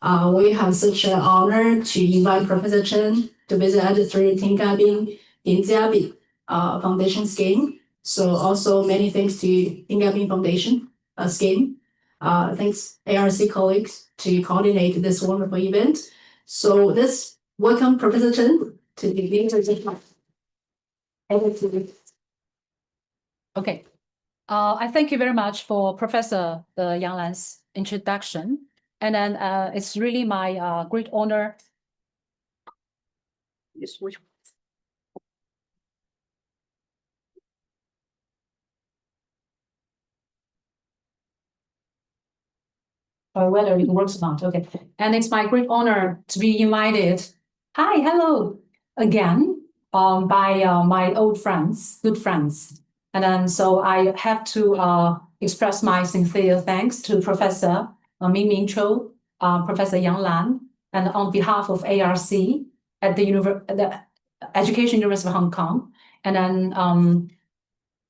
We have such an honor to invite Professor Chen to visit at the Tingabing Jiabing Foundation scheme. So also many thanks to Tingabing Foundation scheme. Thanks ARC colleagues to coordinate this wonderful event. So let's welcome Professor Chen to the event. Okay. I thank you very much for Professor Yang Lan's introduction. And then it's really my great honor. Or whether it works or not. Okay. And it's my great honor to be invited. Hi, hello again by my old friends, good friends. And then so I have to express my sincere thanks to Professor Ming Cho, Professor Yang Lan, and on behalf of ARC at the Education University of Hong Kong. And then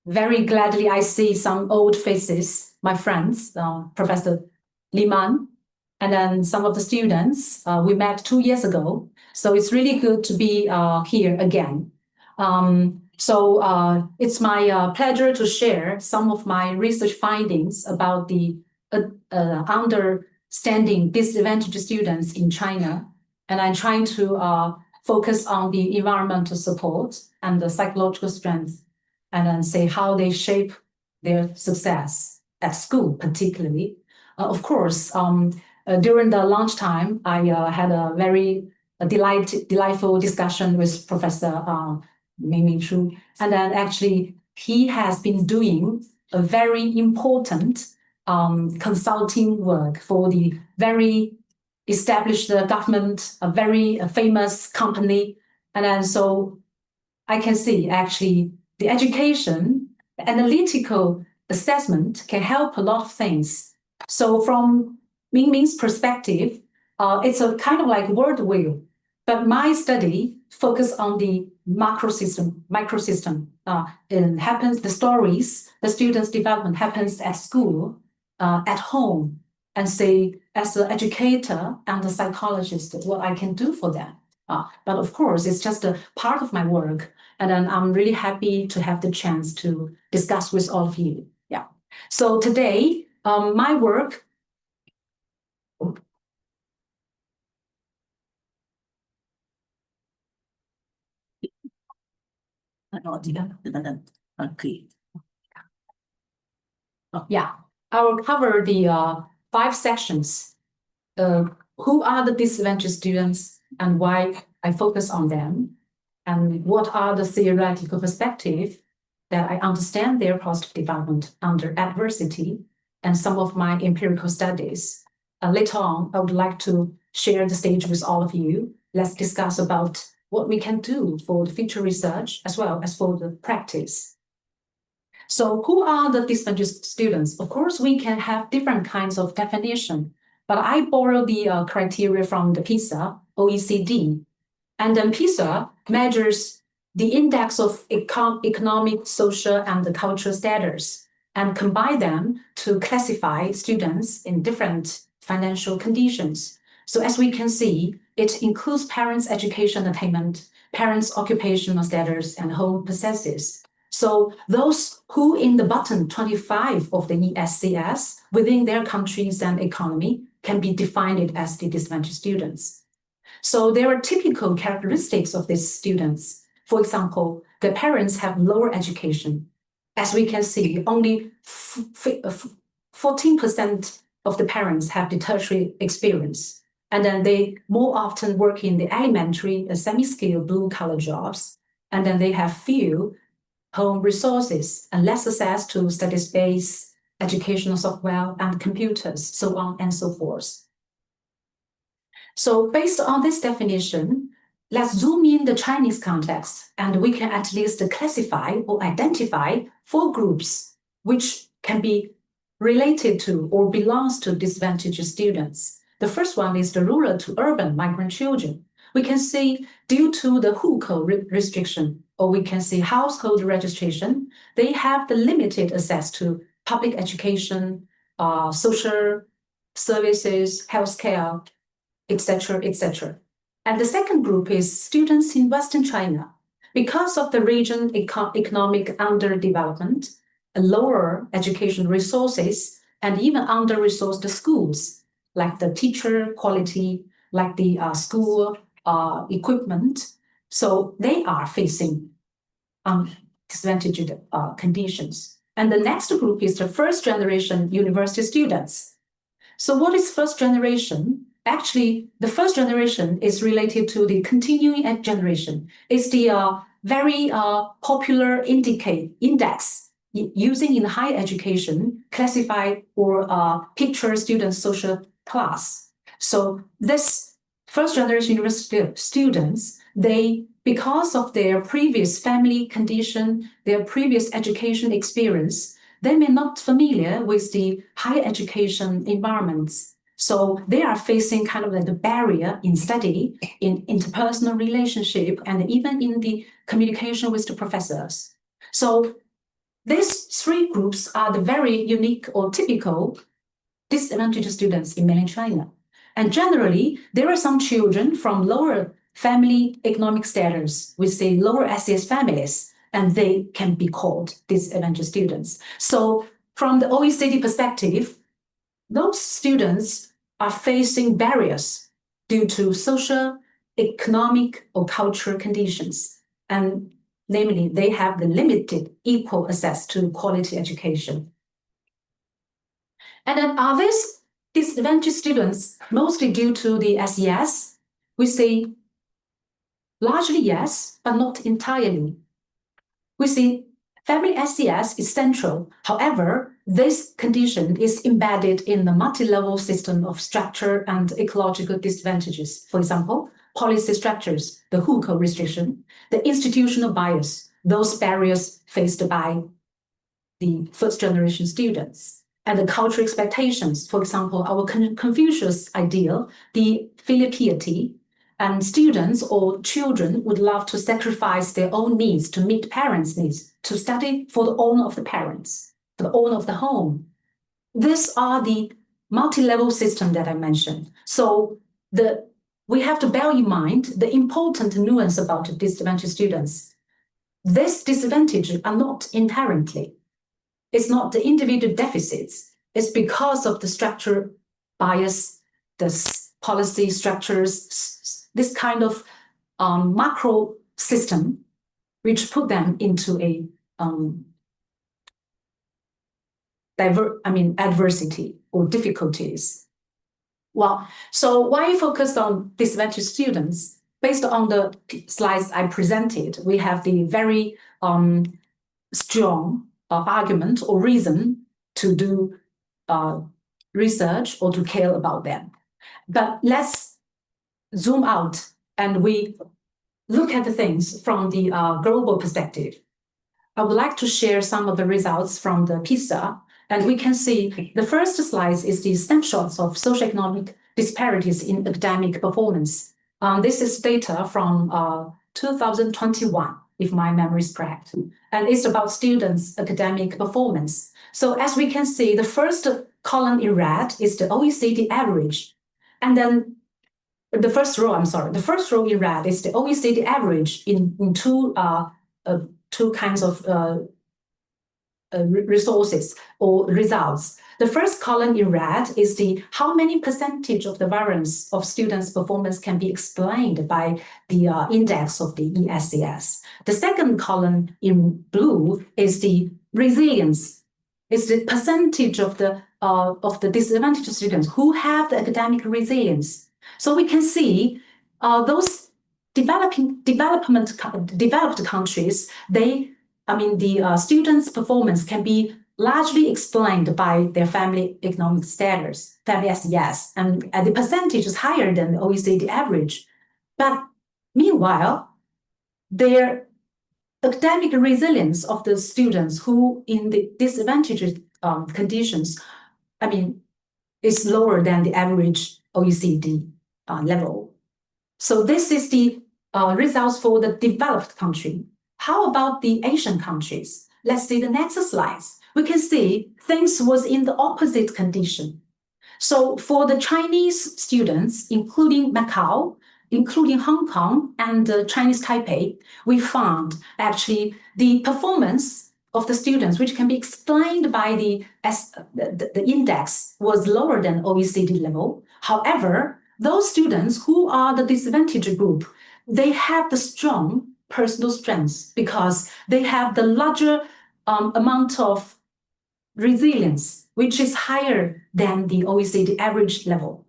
very gladly I see some old faces, my friends, Professor Li Man, and then some of the students we met 2 years ago. So it's really good to be here again. It's my pleasure to share some of my research findings about the understanding disadvantaged students in China. And I'm trying to focus on the environmental support and the psychological strength, and then say how they shape their success at school, particularly. Of course, during the lunchtime, I had a very delightful discussion with Professor Ming Chu. And then actually, he has been doing a very important consulting work for the very established government, a very famous company. And then so I can see actually the education, the analytical assessment can help a lot of things. So from Ming Ming's perspective, it's a kind of like word wheel, but my study focus on the microsystem. It happens, the stories, the students' development happens at school, at home, and say, as an educator and a psychologist, what I can do for them. But of course, it's just a part of my work. And then I'm really happy to have the chance to discuss with all of you. Yeah. So today, my work. Yeah, I will cover the 5 sections. Who are the disadvantaged students and why I focus on them? And what are the theoretical perspectives that I understand their positive development under adversity, and some of my empirical studies. Later on, I would like to share the stage with all of you. Let's discuss about what we can do for the future research as well as for the practice. So who are the disadvantaged students? Of course, we can have different kinds of definition, but I borrow the criteria from the PISA, OECD. And then PISA measures the index of economic, social, and the cultural status, and combine them to classify students in different financial conditions. So as we can see, it includes parents' education attainment, parents' occupational status, and home possesses. So those who in the bottom 25 of the ESCS within their countries and economy can be defined as the disadvantaged students. So there are typical characteristics of these students. For example, the parents have lower education. As we can see, only 14% of the parents have the tertiary experience. And then they more often work in the elementary and semi-skilled blue-collar jobs. And then they have few home resources and less access to study-based educational software and computers, so on and so forth. So based on this definition, let's zoom in the Chinese context, and we can at least classify or identify 4 groups which can be related to or belongs to disadvantaged students. The first one is the rural to urban migrant children. We can see due to the hukou restriction, or we can see household registration, they have the limited access to public education, social services, healthcare, etc., etc. And the second group is students in Western China. Because of the region economic underdevelopment, lower education resources, and even under-resourced schools, like the teacher quality, like the school equipment. So they are facing disadvantaged conditions. And the next group is the first generation university students. So what is first generation? Actually, the first generation is related to the continuing generation. It's the very popular index using in higher education, classify or picture students' social class. So this first generation university students, because of their previous family condition, their previous education experience, they may not familiar with the higher education environments. So they are facing kind of like the barrier in study, in interpersonal relationship, and even in the communication with the professors. So these three groups are the very unique or typical disadvantaged students in mainland China. And generally, there are some children from lower family economic status, with say lower SES families, and they can be called disadvantaged students. So from the OECD perspective, those students are facing barriers due to social, economic, or cultural conditions. And namely, they have the limited equal access to quality education. And then are these disadvantaged students mostly due to the SES? We say largely yes, but not entirely. We see family SES is central. However, this condition is embedded in the multi-level system of structure and ecological disadvantages. For example, policy structures, the hukou restriction, the institutional bias, those barriers faced by the first generation students, and the cultural expectations. For example, our Confucius ideal, the filial piety, and students or children would love to sacrifice their own needs to meet parents' needs, to study for the honor of the parents, for the honor of the home. These are the multi-level system that I mentioned. So we have to bear in mind the important nuance about disadvantaged students. These disadvantages are not inherently. It's not the individual deficits. It's because of the structure bias, the policy structures, this kind of macro system, which put them into a adversity or difficulties. Well, so why focus on disadvantaged students? Based on the slides I presented, we have the very strong argument or reason to do research or to care about them. But let's zoom out and we look at the things from the global perspective. I would like to share some of the results from the PISA, and we can see the first slide is the snapshots of socioeconomic disparities in academic performance. This is data from 2021, if my memory is correct, and it's about students' academic performance. So as we can see, the first column in red is the OECD average, and then the first row in red is the OECD average in two kinds of resources or results. The first column in red is the how many percentage of the variance of students' performance can be explained by the index of the ESES. The second column in blue is the resilience. It's the percentage of the disadvantaged students who have the academic resilience. So we can see those developed countries, the students' performance can be largely explained by their family economic status, family SES, and the percentage is higher than the OECD average. But meanwhile, their academic resilience of the students who in the disadvantaged conditions, is lower than the average OECD level. So this is the results for the developed country. How about the Asian countries? Let's see the next slides. We can see things was in the opposite condition. So for the Chinese students, including Macau, including Hong Kong and Chinese Taipei, we found actually the performance of the students, which can be explained by the index, was lower than OECD level. However, those students who are the disadvantaged group, they have the strong personal strengths because they have the larger amount of resilience, which is higher than the OECD average level.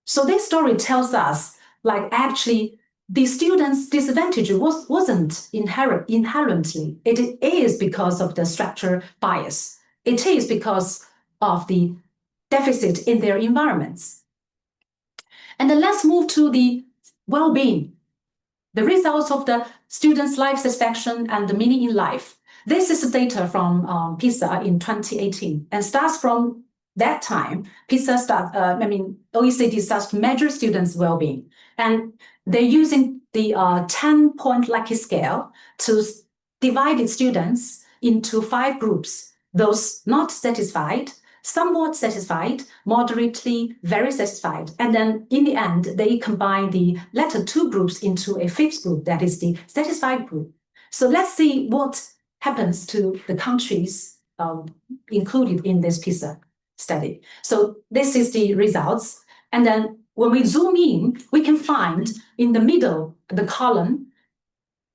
So this story tells us, like, actually, the students' disadvantage wasn't inherently. It is because of the structure bias. It is because of the deficit in their environments. And then let's move to the well-being, the results of the students' life satisfaction and the meaning in life. This is data from PISA in 2018, and starts from that time. OECD starts to measure students' well-being, and they're using the 10-point Likert scale to divide its students into 5 groups: those not satisfied, somewhat satisfied, moderately, very satisfied. And then in the end, they combine the latter 2 groups into a 5th group, that is the satisfied group. So let's see what happens to the countries included in this PISA study. So this is the results. And then when we zoom in, we can find in the middle, the column,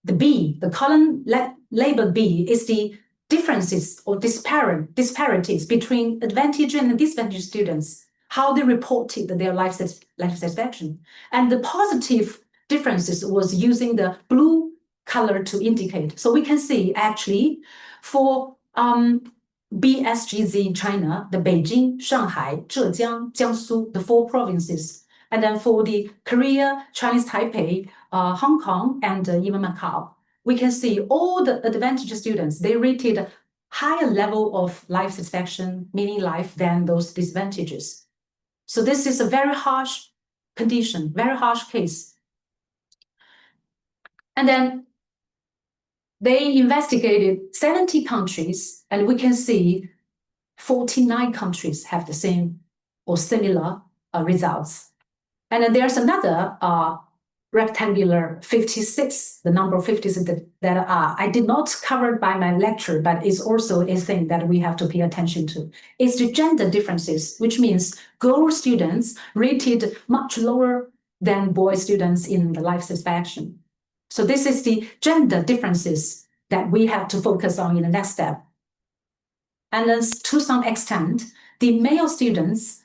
the B, the column labeled B is the differences or disparities between advantaged and disadvantaged students, how they reported their life satisfaction. And the positive differences was using the blue color to indicate. So we can see actually for BSGZ China, the Beijing, Shanghai, Zhejiang, Jiangsu, the 4 provinces. And then for the Korea, Chinese Taipei, Hong Kong, and even Macau, we can see all the advantaged students, they rated higher level of life satisfaction, meaning life, than those disadvantages. So this is a very harsh condition, very harsh case. And then they investigated 70 countries, and we can see 49 countries have the same or similar results. And then there's another rectangular 56, the number of 56 that I did not cover by my lecture, but is also a thing that we have to pay attention to. It's the gender differences, which means girl students rated much lower than boy students in the life satisfaction. So this is the gender differences that we have to focus on in the next step. And then to some extent, the male students,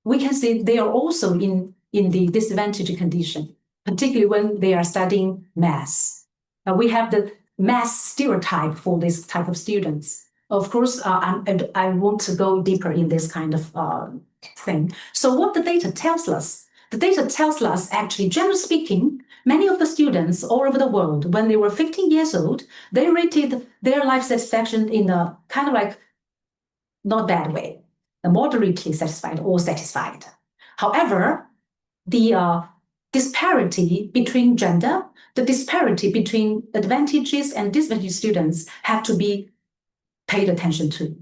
we can see they are also in the disadvantaged condition, particularly when they are studying math. We have the math stereotype for this type of students. Of course, I want to go deeper in this kind of thing. So what the data tells us? The data tells us, actually, generally speaking, many of the students all over the world, when they were 15 years old, they rated their life satisfaction in a kind of like not bad way, moderately satisfied or satisfied. However, the disparity between gender, the disparity between advantages and disadvantaged students have to be paid attention to.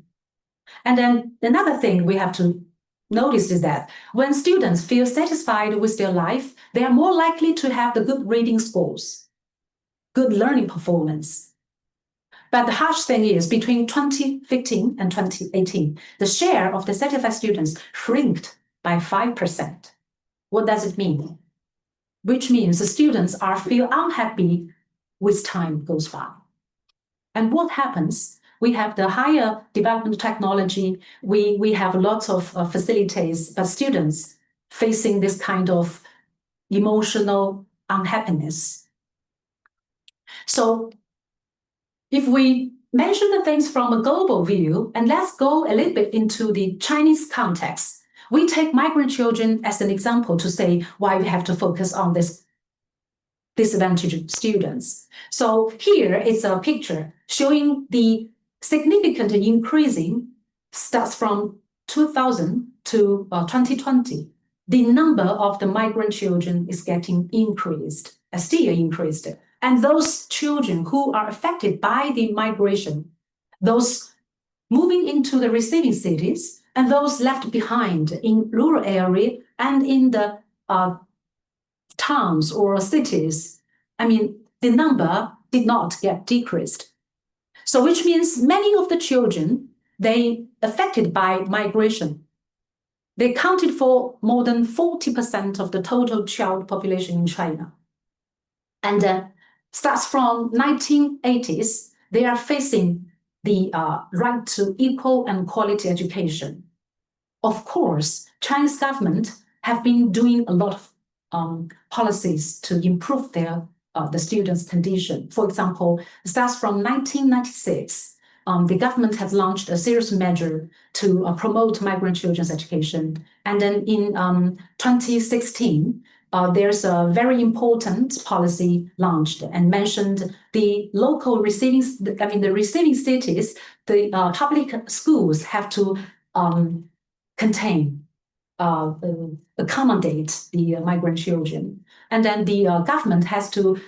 And then another thing we have to notice is that when students feel satisfied with their life, they are more likely to have the good reading scores, good learning performance. But the harsh thing is, between 2015 and 2018, the share of the satisfied students shrinked by 5%. What does it mean? Which means the students feel unhappy with time goes by. And what happens? We have the higher development technology. We have lots of facilities, but students facing this kind of emotional unhappiness. So if we mention the things from a global view, and let's go a little bit into the Chinese context, we take migrant children as an example to say why we have to focus on this disadvantaged students. So here is a picture showing the significant increasing starts from 2000 to 2020. The number of the migrant children is getting increased, still increased. And those children who are affected by the migration, those moving into the receiving cities, and those left behind in rural area and in the towns or cities, I mean, the number did not get decreased. So which means many of the children, they affected by migration, they accounted for more than 40% of the total child population in China. And starts from 1980s, they are facing the right to equal and quality education. Of course, Chinese government have been doing a lot of policies to improve their the students' condition. For example, starts from 1996, the government has launched a serious measure to promote migrant children's education. And then in 2016, there's a very important policy launched and mentioned the local receiving, the receiving cities, the public schools have to contain, accommodate the migrant children. And then the government has to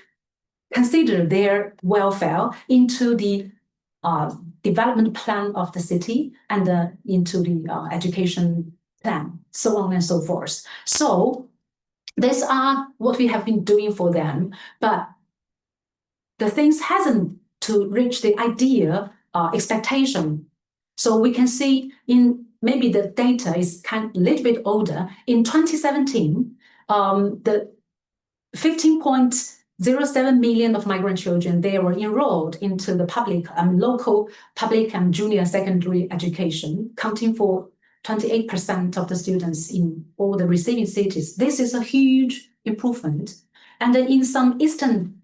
consider their welfare into the development plan of the city and into the education plan, so on and so forth. So these are what we have been doing for them, but the things hasn't to reach the idea expectation. So we can see in maybe the data is a little bit older. In 2017, the 15.07 million of migrant children, they were enrolled into the public local public and junior secondary education, counting for 28% of the students in all the receiving cities. This is a huge improvement. And then in some eastern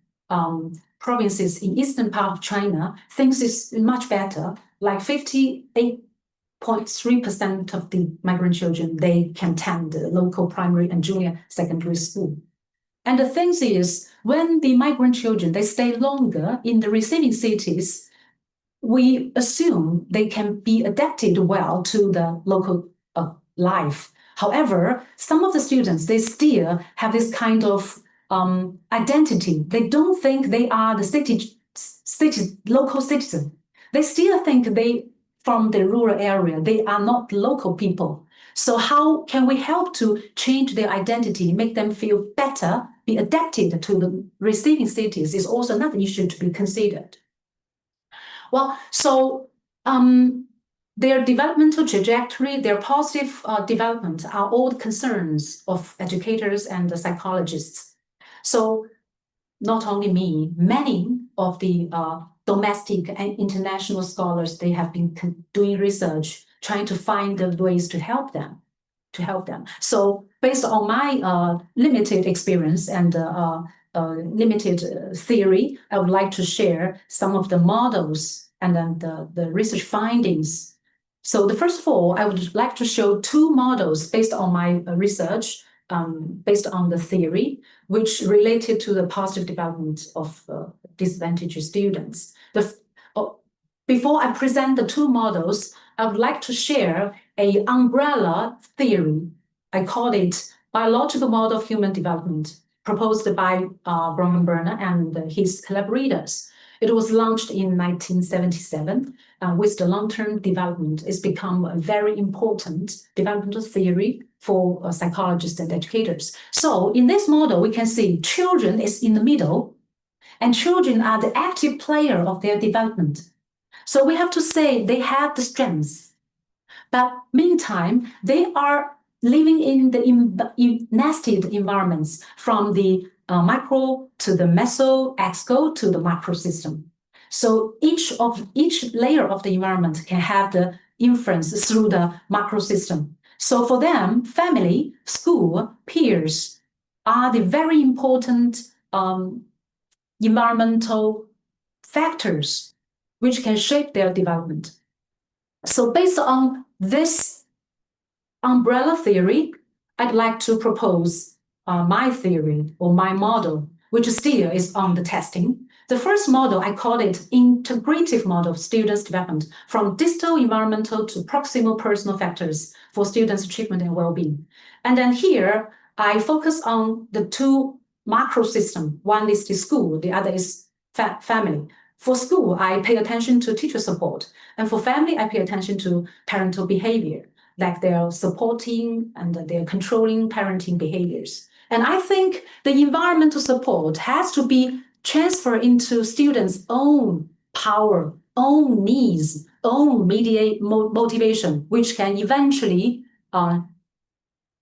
provinces in eastern part of China, things is much better, like 58.3% of the migrant children, they can attend the local primary and junior secondary school. And the thing is, when the migrant children, they stay longer in the receiving cities, we assume they can be adapted well to the local life. However, some of the students, they still have this kind of identity. They don't think they are the local citizen. They still think they from the rural area. They are not local people. So how can we help to change their identity, make them feel better, be adapted to the receiving cities is also another issue to be considered. Well, so their developmental trajectory, their positive development are all the concerns of educators and the psychologists. So not only me, many of the domestic and international scholars, they have been doing research, trying to find the ways to help them. So based on my limited experience and limited theory, I would like to share some of the models and then the research findings. So the first of all, I would like to show two models based on my research, based on the theory, which related to the positive development of disadvantaged students. Before I present the two models, I would like to share an umbrella theory. I call it biological model of human development, proposed by Bronfenbrenner and his collaborators. It was launched in 1977 with the long-term development. It's become a very important developmental theory for psychologists and educators. So in this model, we can see children is in the middle, and children are the active player of their development. So we have to say they have the strengths, but meantime, they are living in the nested environments from the micro to the meso, exco to the macro system. So each layer of the environment can have the influence through the macro system. So for them, family, school, peers are the very important environmental factors which can shape their development. So based on this umbrella theory, I'd like to propose my theory or my model, which still is on the testing. The first model, I call it integrative model of students' development from distal environmental to proximal personal factors for students' achievement and well-being. And then here, I focus on the two macro systems. One is the school, the other is family. For school, I pay attention to teacher support. And for family, I pay attention to parental behavior. like their supporting and their controlling parenting behaviors. And I think the environmental support has to be transferred into students' own power, own needs, own motivation, which can eventually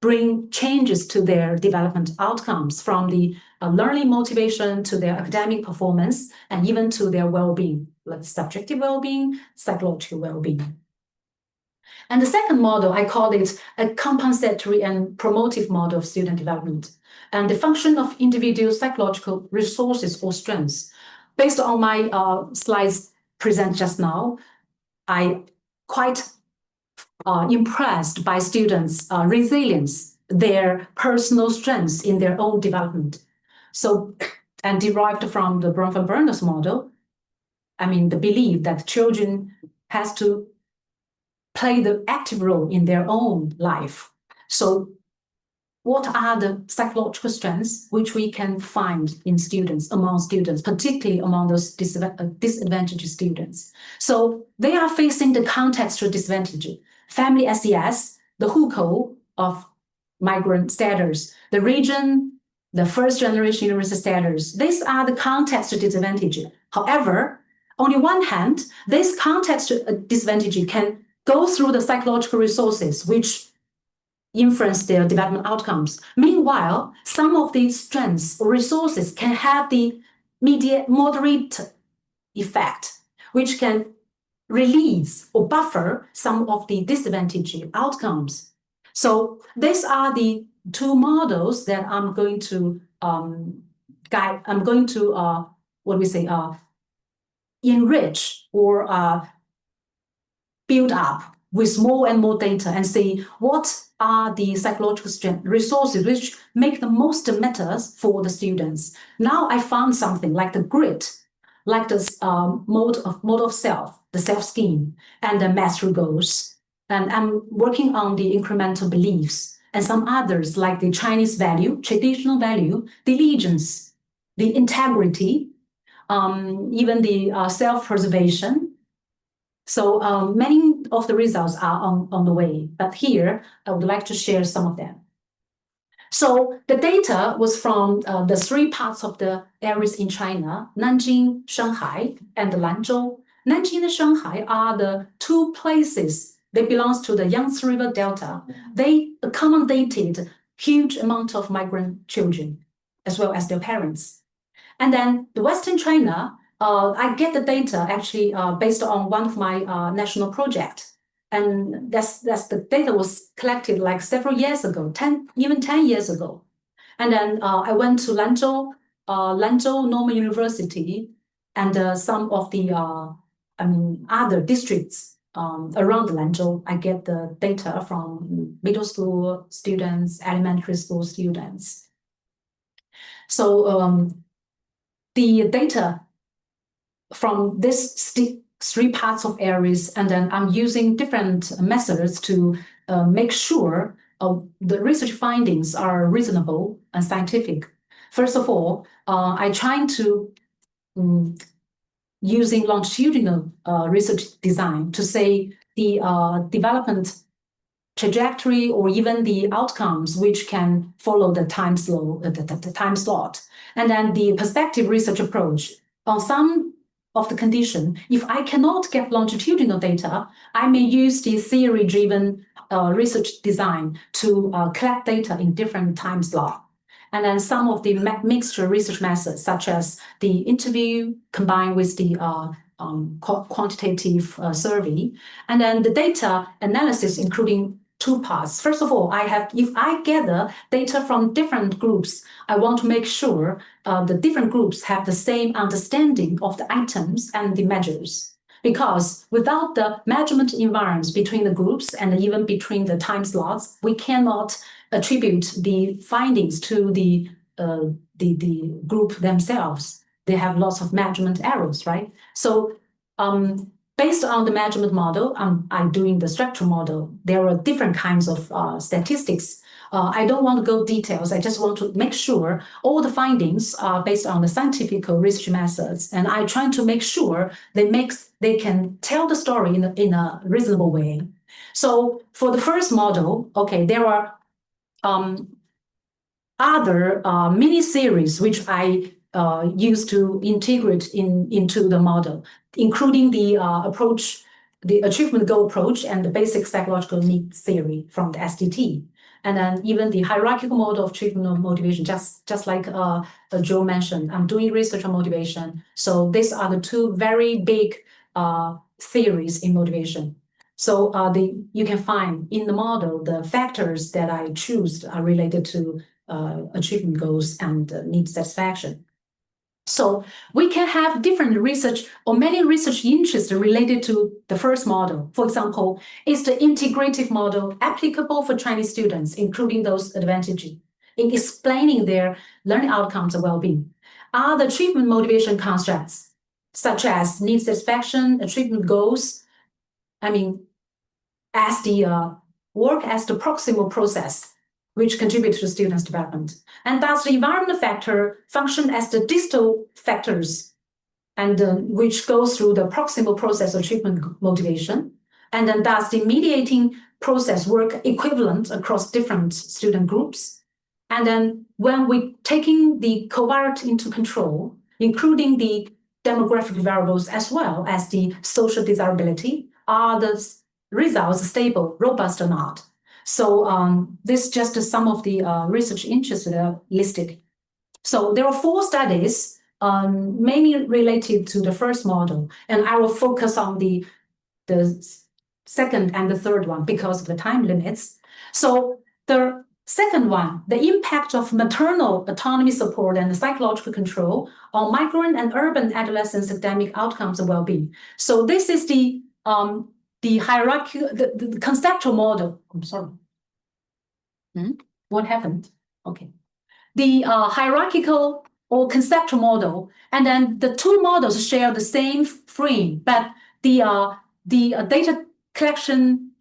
bring changes to their development outcomes, from the learning motivation to their academic performance, and even to their well-being, like subjective well-being, psychological well-being. And the second model, I call it a compensatory and promotive model of student development, and the function of individual psychological resources or strengths. Based on my slides presented just now, I quite impressed by students' resilience, their personal strengths in their own development. So, and derived from the Bronfenbrenner's model, I mean, the belief that children has to play the active role in their own life. So what are the psychological strengths which we can find in students, among students, particularly among those disadvantaged students? So they are facing the contextual disadvantage, family SES, the hukou of migrant status, the region, the first generation university status. These are the contextual disadvantage. However, on the one hand, this contextual disadvantage can go through the psychological resources which influence their development outcomes. Meanwhile, some of these strengths or resources can have the moderate effect, which can release or buffer some of the disadvantaged outcomes. So these are the two models that I'm going to guide. I'm going to enrich or build up with more and more data and see what are the psychological strength resources which make the most matters for the students. Now I found something like the grit, like this mode of self, the self-scheme, and the mastery goals. And I'm working on the incremental beliefs and some others like the Chinese value, traditional value, the allegiance, the integrity, even the self-preservation. So many of the results are on the way, but here I would like to share some of them. So the data was from the three parts of the areas in China, Nanjing, Shanghai, and Lanzhou. Nanjing and Shanghai are the two places. They belong to the Yangtze River Delta. They accommodated huge amount of migrant children, as well as their parents. And then the Western China, I get the data actually based on one of my national projects. And that's the data was collected like several years ago, 10 years ago. And then I went to Lanzhou Normal University, and some of the other districts around Lanzhou. I get the data from middle school students, elementary school students. So the data from this three parts of areas, and then I'm using different methods to make sure the research findings are reasonable and scientific. First of all, I try to using longitudinal research design to say the development trajectory or even the outcomes which can follow the time slot. And then the perspective research approach on some of the condition. If I cannot get longitudinal data, I may use the theory-driven research design to collect data in different time slots. And then some of the mixture research methods, such as the interview combined with the quantitative survey, and then the data analysis, including two parts. First of all, if I gather data from different groups, I want to make sure the different groups have the same understanding of the items and the measures. Because without the measurement environments between the groups and even between the time slots, we cannot attribute the findings to the group themselves. They have lots of measurement errors, right? So based on the measurement model, I'm doing the structural model. There are different kinds of statistics. I don't want to go details. I just want to make sure all the findings are based on the scientific research methods, and I try to make sure they can tell the story in a reasonable way. So for the first model, okay, there are other mini series which I used to integrate into the model, including the approach, the achievement goal approach, and the basic psychological need theory from the SDT. And then even the hierarchical model of treatment of motivation, just like Joe mentioned, I'm doing research on motivation. So these are the two very big theories in motivation. So you can find in the model, the factors that I choose are related to achievement goals and need satisfaction. So we can have different research or many research interests related to the first model. For example, is the integrative model applicable for Chinese students, including those advantaged in explaining their learning outcomes and well-being? Are the treatment motivation constructs, such as need satisfaction, achievement goals, as the work as the proximal process, which contribute to students' development? And does the environmental factor function as the distal factors, and which goes through the proximal process of treatment motivation? And then does the mediating process work equivalent across different student groups? And then when we taking the covariate into control, including the demographic variables as well as the social desirability, are the results stable, robust or not? So this is just some of the research interests that are listed. So there are 4 studies, mainly related to the first model, and I will focus on the second and the third one because of the time limits. So the second one, the impact of maternal autonomy support and the psychological control on migrant and urban adolescents' academic outcomes and well-being. So this is the hierarchical, the conceptual model. I'm sorry. What happened? Okay. The hierarchical or conceptual model, and then the 2 models share the same frame, but the data collection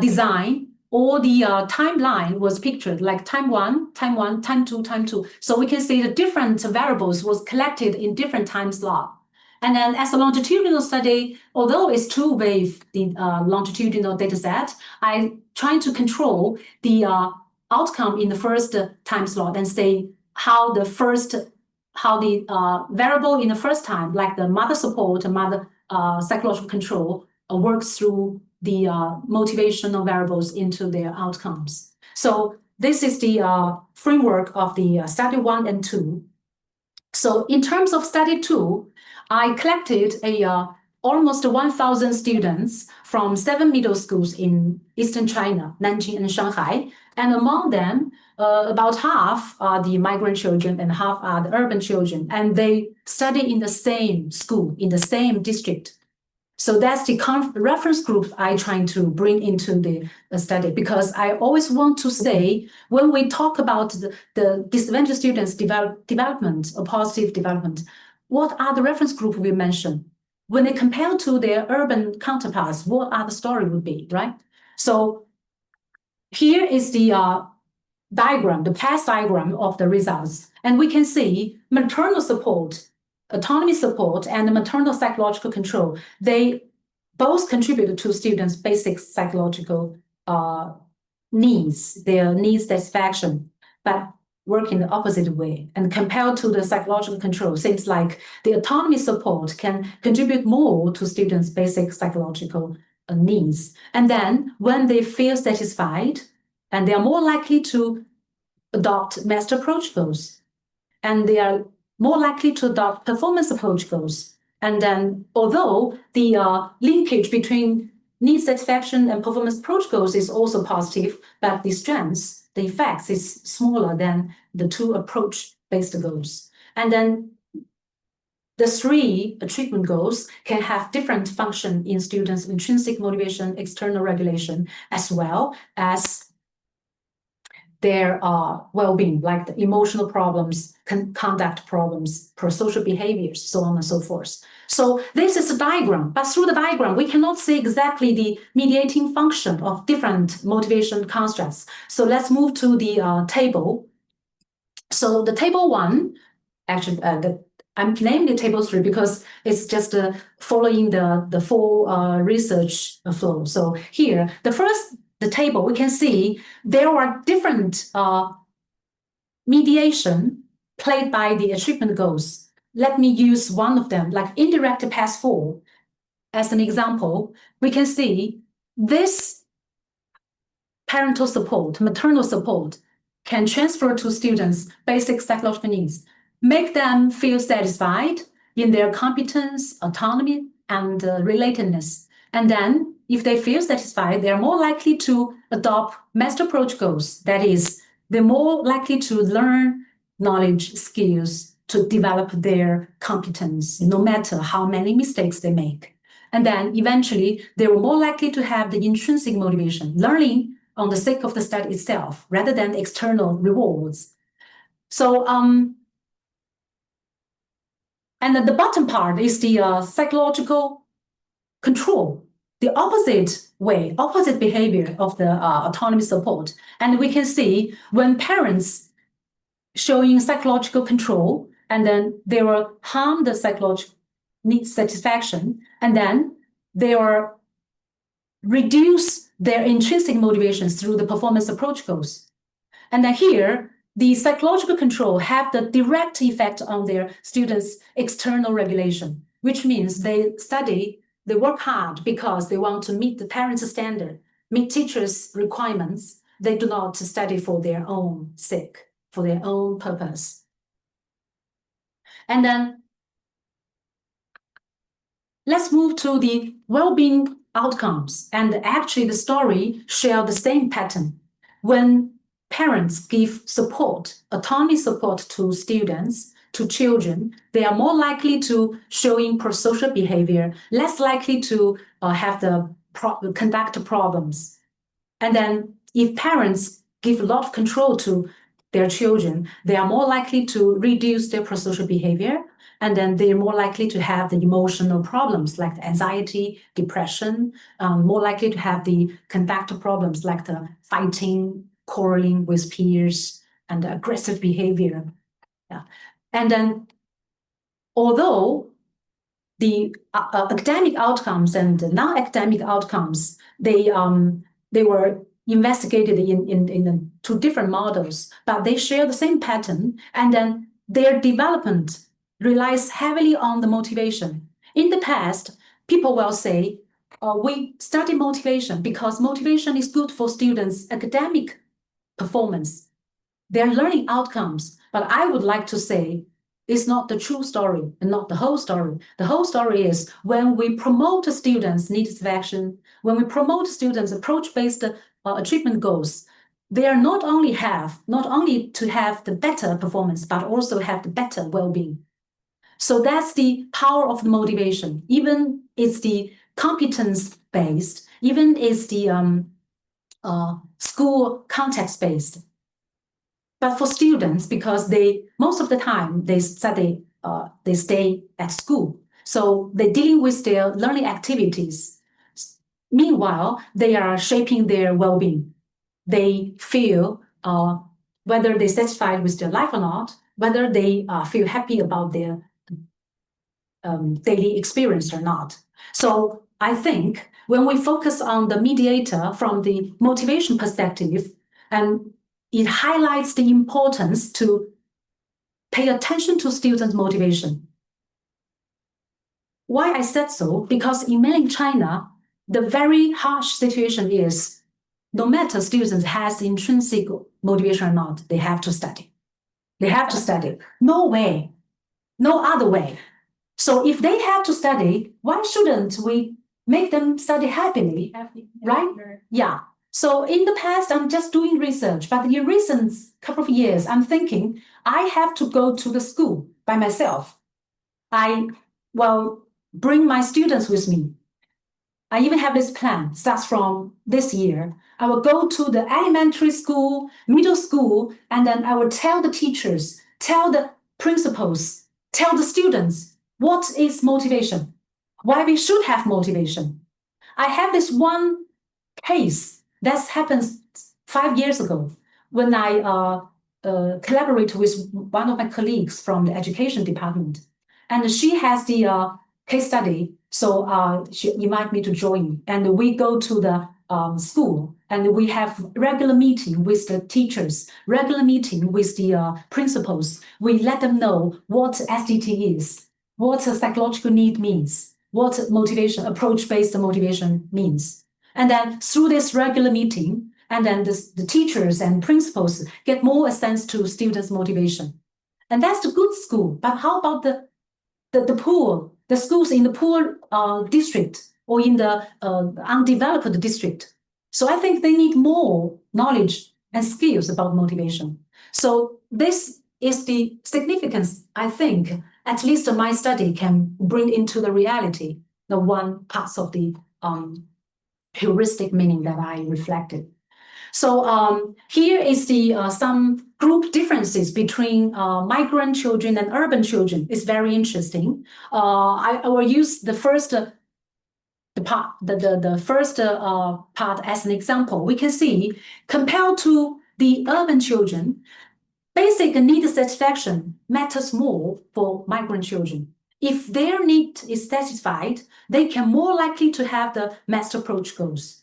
design or the timeline was pictured like time 1, time 2, time 2. So we can see the different variables was collected in different time slots. And then as a longitudinal study, although it's 2-wave, the longitudinal data set, I try to control the outcome in the first time slot and say how the variable in the first time, like the mother support and mother psychological control, works through the motivational variables into their outcomes. So this is the framework of the study 1 and 2. So in terms of study 2, I collected almost 1,000 students from 7 middle schools in Eastern China, Nanjing and Shanghai. And among them, about half are the migrant children and half are the urban children. And they study in the same school, in the same district. So that's the reference group I trying to bring into the study, because I always want to say, when we talk about the disadvantaged students' development or positive development, what are the reference group we mentioned? When they compare to their urban counterparts, what are the story would be, right? So here is the diagram, the past diagram of the results. And we can see maternal support, autonomy support, and maternal psychological control, they both contribute to students' basic psychological needs, their needs satisfaction, but work in the opposite way. And compared to the psychological control, seems like the autonomy support can contribute more to students' basic psychological needs. And then when they feel satisfied, and they are more likely to adopt master approach goals, and they are more likely to adopt performance approach goals. And then, although the linkage between need satisfaction and performance approach goals is also positive, but the strengths, the effects is smaller than the 2 approach-based goals. And then the 3 treatment goals can have different function in students' intrinsic motivation, external regulation, as well as their well-being, like the emotional problems, conduct problems, pro-social behaviors, so on and so forth. So this is a diagram, but through the diagram, we cannot see exactly the mediating function of different motivation constructs. So let's move to the table. So the table 1, actually, I'm naming it table 3 because it's just following the full research flow. So here, the table, we can see there are different mediation played by the achievement goals. Let me use one of them, like indirect path 4. As an example, we can see this parental support, maternal support, can transfer to students' basic psychological needs, make them feel satisfied in their competence, autonomy, and relatedness. And then, if they feel satisfied, they're more likely to adopt master approach goals. That is, they're more likely to learn knowledge, skills, to develop their competence, no matter how many mistakes they make. And then eventually, they were more likely to have the intrinsic motivation, learning on the sake of the study itself, rather than external rewards. So, and then the bottom part is the psychological control, the opposite way, opposite behavior of the autonomy support. And we can see when parents showing psychological control, and then they will harm the psychological need satisfaction, and then they will reduce their intrinsic motivations through the performance approach goals. And then here, the psychological control have the direct effect on their students' external regulation, which means they study, they work hard because they want to meet the parents' standard, meet teachers' requirements. They do not study for their own sake, for their own purpose. And then let's move to the well-being outcomes. And actually the story share the same pattern. When parents give support, autonomy support to students, to children, they are more likely to showing prosocial behavior, less likely to have the conduct problems. And then if parents give a lot of control to their children, they are more likely to reduce their prosocial behavior, and then they're more likely to have the emotional problems like the anxiety, depression, more likely to have the conduct problems like the fighting, quarreling with peers, and aggressive behavior. Yeah. And then, although the academic outcomes and the non-academic outcomes, they were investigated in 2 different models, but they share the same pattern, and then their development relies heavily on the motivation. In the past, people will say, we study motivation because motivation is good for students' academic performance, their learning outcomes. But I would like to say, it's not the true story and not the whole story. The whole story is when we promote students' needs of action, when we promote students' approach-based achievement goals, they are not only to have the better performance, but also have the better well-being. So that's the power of the motivation. Even it's the competence-based, even it's the school context-based. But for students, because most of the time they study, they stay at school. So they're dealing with their learning activities. Meanwhile, they are shaping their well-being. They feel whether they're satisfied with their life or not, whether they feel happy about their daily experience or not. So I think when we focus on the mediator from the motivation perspective, and it highlights the importance to pay attention to students' motivation. Why I said so? Because in mainland China, the very harsh situation is no matter students has intrinsic motivation or not, they have to study. They have to study. No way, no other way. So if they have to study, why shouldn't we make them study happily, right? Yeah. So in the past, I'm just doing research, but in recent couple of years, I'm thinking I have to go to the school by myself. I will bring my students with me. I even have this plan, starts from this year. I will go to the elementary school, middle school, and then I will tell the teachers, tell the principals, tell the students, what is motivation? Why we should have motivation? I have this one case that happened 5 years ago when I collaborate with one of my colleagues from the education department. and she has the case study. So she invited me to join, and we go to the school, and we have regular meeting with the teachers, regular meeting with the principals. We let them know what SDT is, what a psychological need means, what motivation, approach-based motivation means. And then through this regular meeting, and then the teachers and principals get more a sense to students' motivation. And that's the good school. But how about the poor, the schools in the poor district or in the undeveloped district? So I think they need more knowledge and skills about motivation. So this is the significance, I think, at least my study can bring into the reality, the one part of the heuristic meaning that I reflected. So here is the some group differences between migrant children and urban children. It's very interesting. I will use the first part as an example. We can see, compared to the urban children, basic need satisfaction matters more for migrant children. If their need is satisfied, they can more likely to have the master approach goals.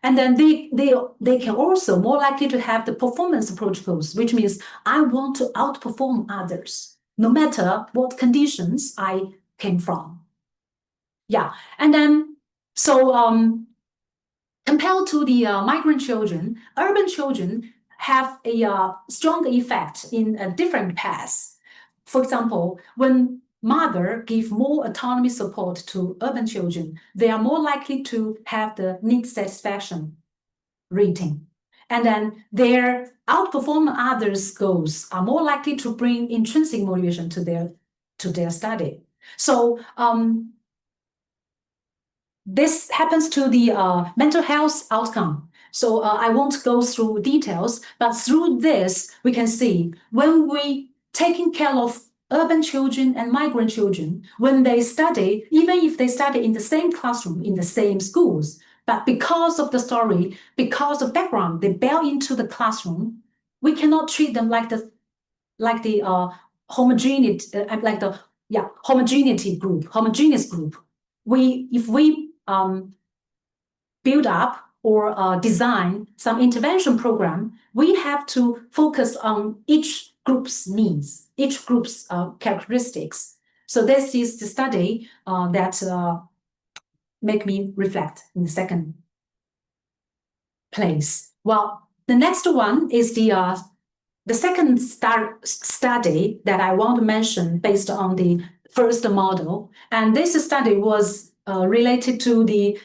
And then they can also more likely to have the performance approach goals, which means I want to outperform others, no matter what conditions I came from. Yeah, and then so compared to the migrant children, urban children have a strong effect in a different paths. For example, when mother give more autonomy support to urban children, they are more likely to have the need satisfaction rating. And then their outperform others goals are more likely to bring intrinsic motivation to their study. So this happens to the mental health outcome. So I won't go through details, but through this, we can see when we taking care of urban children and migrant children, when they study, even if they study in the same classroom, in the same schools, but because of the story, because of background, they build into the classroom, we cannot treat them like the homogeneous group. If we build up or design some intervention program, we have to focus on each group's needs, each group's characteristics. So this is the study that make me reflect in the second place. Well, the next one is the second study that I want to mention based on the first model. And this study was related to the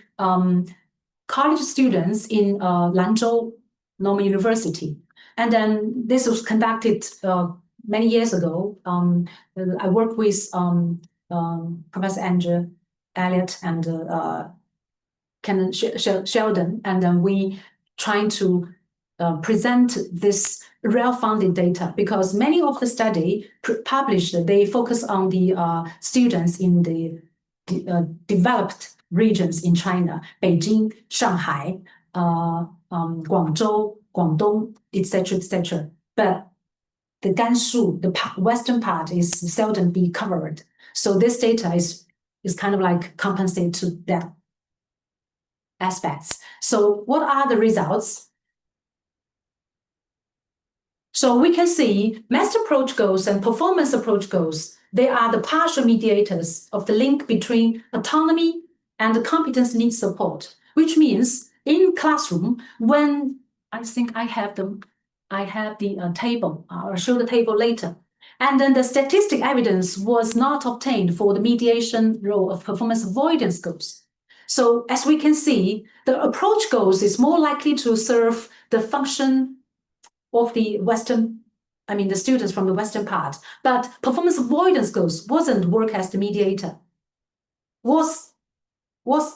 college students in Lanzhou Normal University. And then this was conducted many years ago. I worked with Professor Andrew Elliott and Ken Sheldon, and then we trying to present this well-founded data, because many of the study published, they focus on the students in the developed regions in China, Beijing, Shanghai, Guangzhou, Guangdong, etc. But the Gansu, the western part, is seldom be covered. So this data is kind of like compensate to that aspects. So what are the results? So we can see master approach goals and performance approach goals. They are the partial mediators of the link between autonomy and the competence needs support, which means in classroom, when I think I have the table, I'll show the table later. And then the statistic evidence was not obtained for the mediation role of performance avoidance goals. So as we can see, the approach goals is more likely to serve the function of the the students from the Western part, but performance avoidance goals wasn't work as the mediator. What's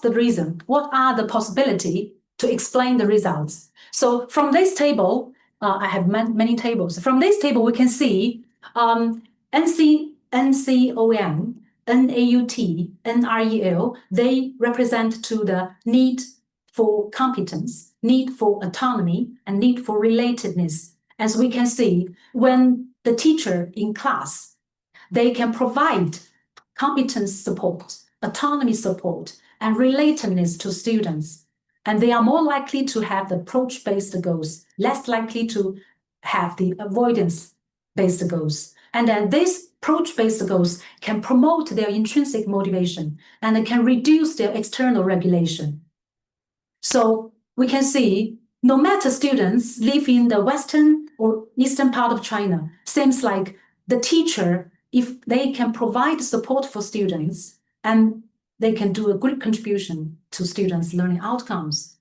the reason? What are the possibility to explain the results? So from this table, I have many tables. From this table, we can see NCOM, NAUT, NREL, they represent to the need for competence, need for autonomy, and need for relatedness. As we can see, when the teacher in class, they can provide competence support, autonomy support, and relatedness to students. And they are more likely to have the approach-based goals, less likely to have the avoidance-based goals. And then these approach-based goals can promote their intrinsic motivation and it can reduce their external regulation. So we can see no matter students live in the western or eastern part of China, seems like the teacher, if they can provide support for students and they can do a good contribution to students' learning outcomes.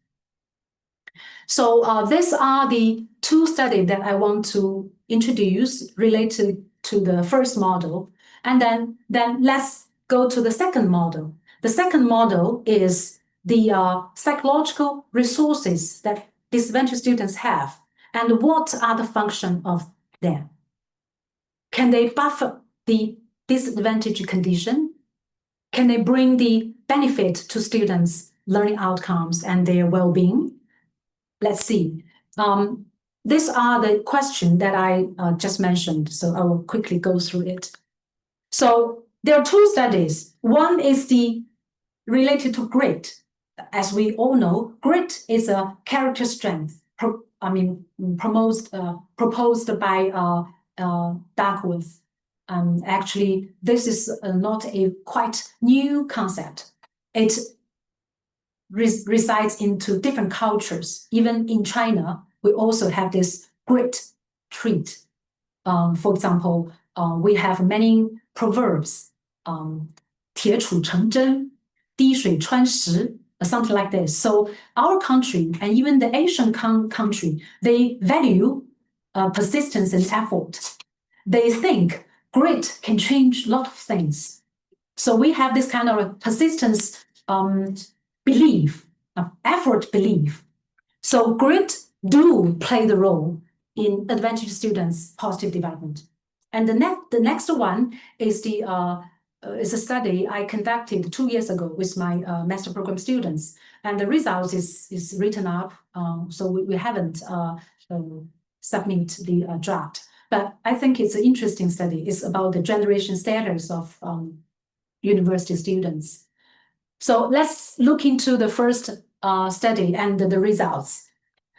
So these are the two studies that I want to introduce related to the first model. And then let's go to the second model. The second model is the psychological resources that disadvantaged students have and what are the function of them. Can they buffer the disadvantaged condition? Can they bring the benefit to students' learning outcomes and their well-being? Let's see. These are the questions that I just mentioned, so I will quickly go through it. So there are two studies. One is related to grit. As we all know, grit is a character strength. Proposed by Duckworth. Actually, this is not a quite new concept. It resides into different cultures. Even in China, we also have this grit trait. For example, we have many proverbs, 铁杵成针, 滴水穿石, something like this. So our country and even the Asian country, they value persistence and effort. They think grit can change a lot of things. So we have this kind of a persistence belief, effort belief. So grit do play the role in advantaged students' positive development. And the next one is is a study I conducted 2 years ago with my master program students, and the results is written up. So we haven't submit the draft, but I think it's an interesting study. It's about the generation status of university students. So let's look into the first study and the results.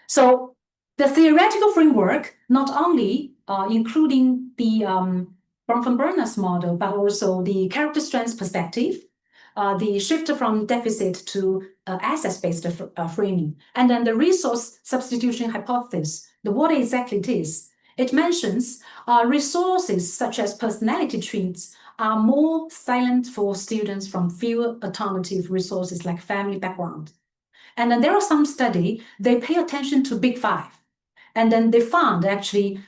So the theoretical framework, not only including the Bronfenbrenner's model, but also the character strengths perspective, the shift from deficit to access-based framing, and then the resource substitution hypothesis. What exactly it is? It mentions resources such as personality traits are more silent for students from fewer alternative resources like family background. And then there are some studies, they pay attention to Big Five. And then they found actually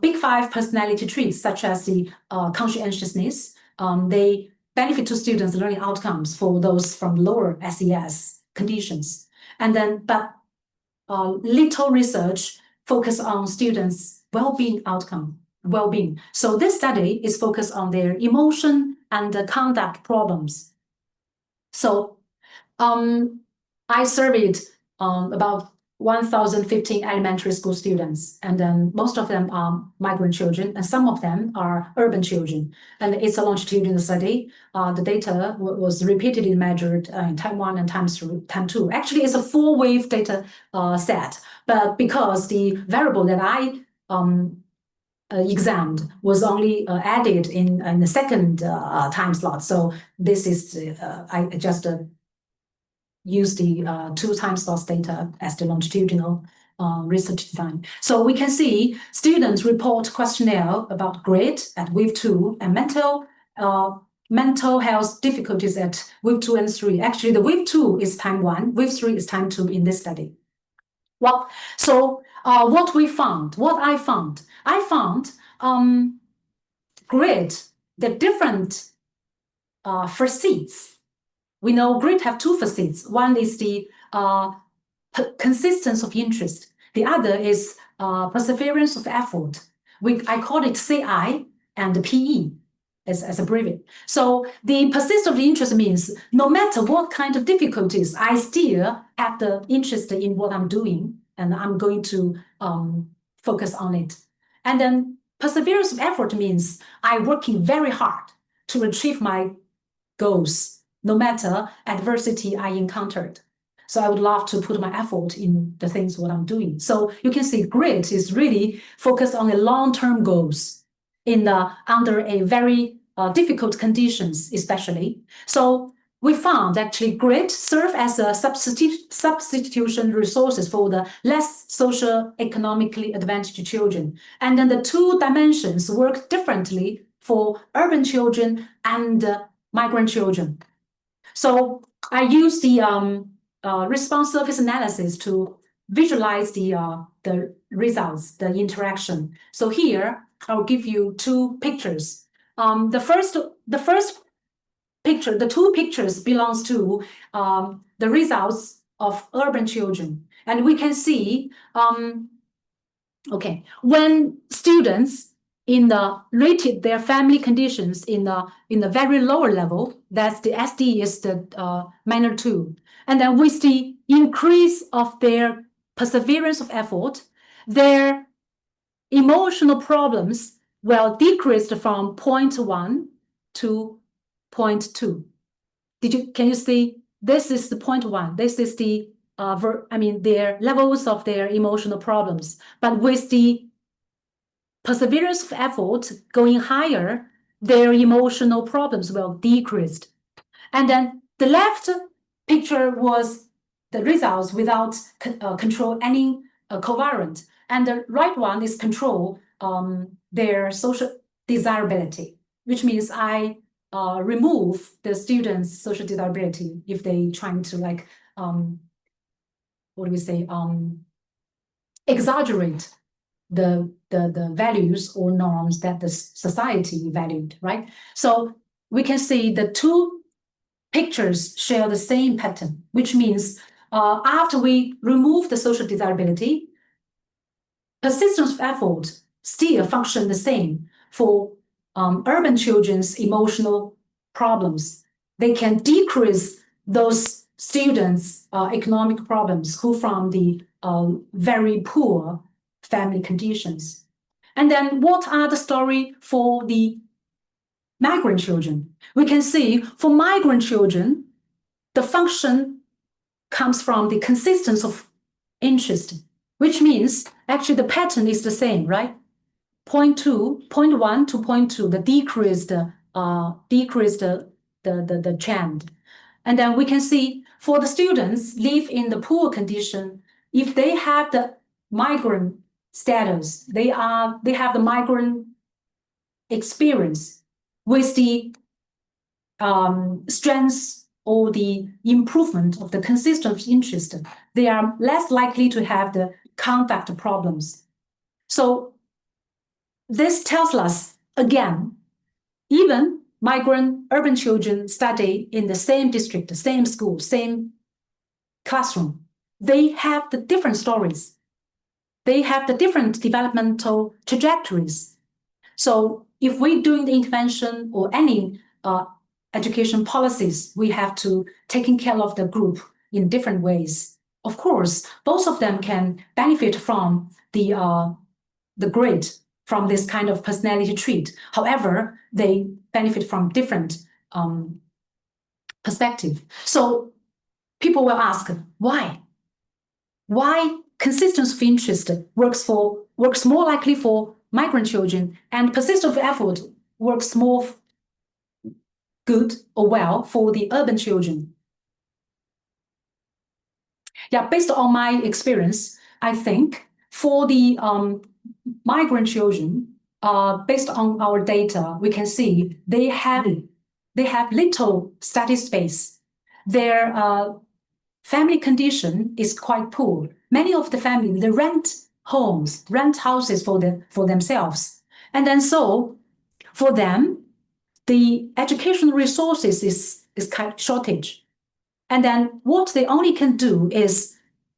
Big Five personality traits such as the conscientiousness, they benefit to students' learning outcomes for those from lower SES conditions. And then, but little research focus on students' well-being outcome. So this study is focused on their emotion and conduct problems. So I surveyed about 1,015 elementary school students, and then most of them are migrant children, and some of them are urban children. And it's a longitudinal study. The data was repeatedly measured in time 1 and time 2. Actually, it's a 4-wave data set, but because the variable that I examined was only added in the second time slot. So this is, I just use the 2 time slots data as the longitudinal research design. So we can see students report questionnaire about grit at week 2 and mental health difficulties at week 2 and 3. Actually, the week 2 is time 1, week 3 is time 2 in this study. Well, so what I found grit, the different facets. We know grit have 2 facets. One is the consistency of interest. The other is perseverance of effort. I call it CI and PE as a abbreviate. So the persistence of the interest means no matter what kind of difficulties, I still have the interest in what I'm doing, and I'm going to focus on it. And then perseverance of effort means I working very hard to achieve my goals, no matter adversity I encountered. So I would love to put my effort in the things what I'm doing. So you can see grit is really focused on the long-term goals in under a very difficult conditions, especially. So we found actually grit serve as a substitution resources for the less socio-economically advantaged children. And then the two dimensions work differently for urban children and migrant children. So I use the response surface analysis to visualize the results, the interaction. So here I'll give you two pictures. The first picture, the two pictures belongs to the results of urban children, and we can see when students rated their family conditions in the very lower level, that's the SD is the minor 2, and then with the increase of their perseverance of effort, their emotional problems will decrease from 0.1 to 0.2. Can you see? This is the 0.1. This is the their levels of their emotional problems. But with the perseverance of effort going higher, their emotional problems will decrease. And then the left picture was the results without control any covariant, and the right one is control their social desirability, which means I remove the students' social desirability if they trying to like exaggerate the values or norms that the society valued, right? So we can see the two pictures share the same pattern, which means after we remove the social desirability, persistence of effort still function the same for urban children's emotional problems. They can decrease those students' economic problems who from the very poor family conditions. And then what are the story for the migrant children? We can see for migrant children, the function comes from the consistency of interest, which means actually the pattern is the same, right? 0.1 to 0.2, the decreased the trend. And then we can see for the students live in the poor condition, if they have the migrant status, they have the migrant experience with the strengths or the improvement of the consistent interest, they are less likely to have the conduct problems. So this tells us, again, even migrant urban children study in the same district, the same school, same classroom, they have the different stories. They have the different developmental trajectories. So if we're doing the intervention or any education policies, we have to taking care of the group in different ways. Of course, both of them can benefit from the grid from this kind of personality trait. However, they benefit from different perspective. So people will ask, why? Why consistency of interest works more likely for migrant children and persistence of effort works more good or well for the urban children? Yeah, based on my experience, I think for the migrant children, based on our data, we can see they have little study space. Their family condition is quite poor. Many of the family, they rent houses for themselves. And then so for them, the educational resources is kind of shortage. And then what they only can do is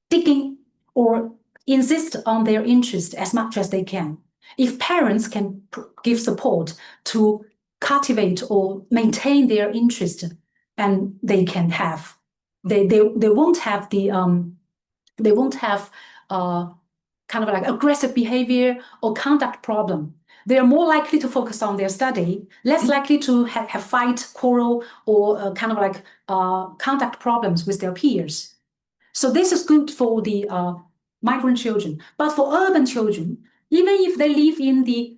digging or insist on their interest as much as they can. If parents can give support to cultivate or maintain their interest, and they can have, they won't have the kind of like aggressive behavior or conduct problem. they are more likely to focus on their study, less likely to have fight, quarrel, or kind of like contact problems with their peers. So this is good for the migrant children. But for urban children, even if they live in the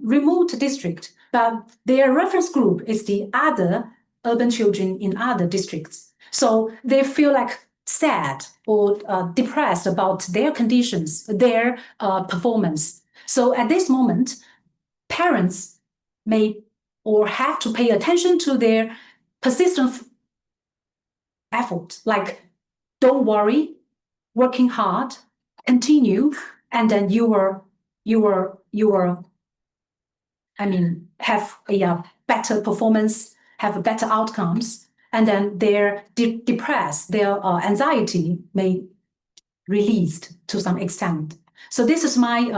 remote district, but their reference group is the other urban children in other districts. So they feel like sad or depressed about their conditions, their performance. So at this moment, parents may or have to pay attention to their persistent effort, like don't worry, working hard, continue, and then you will, I mean, have a better performance, have better outcomes, and then their depressed, their anxiety may released to some extent. So this is my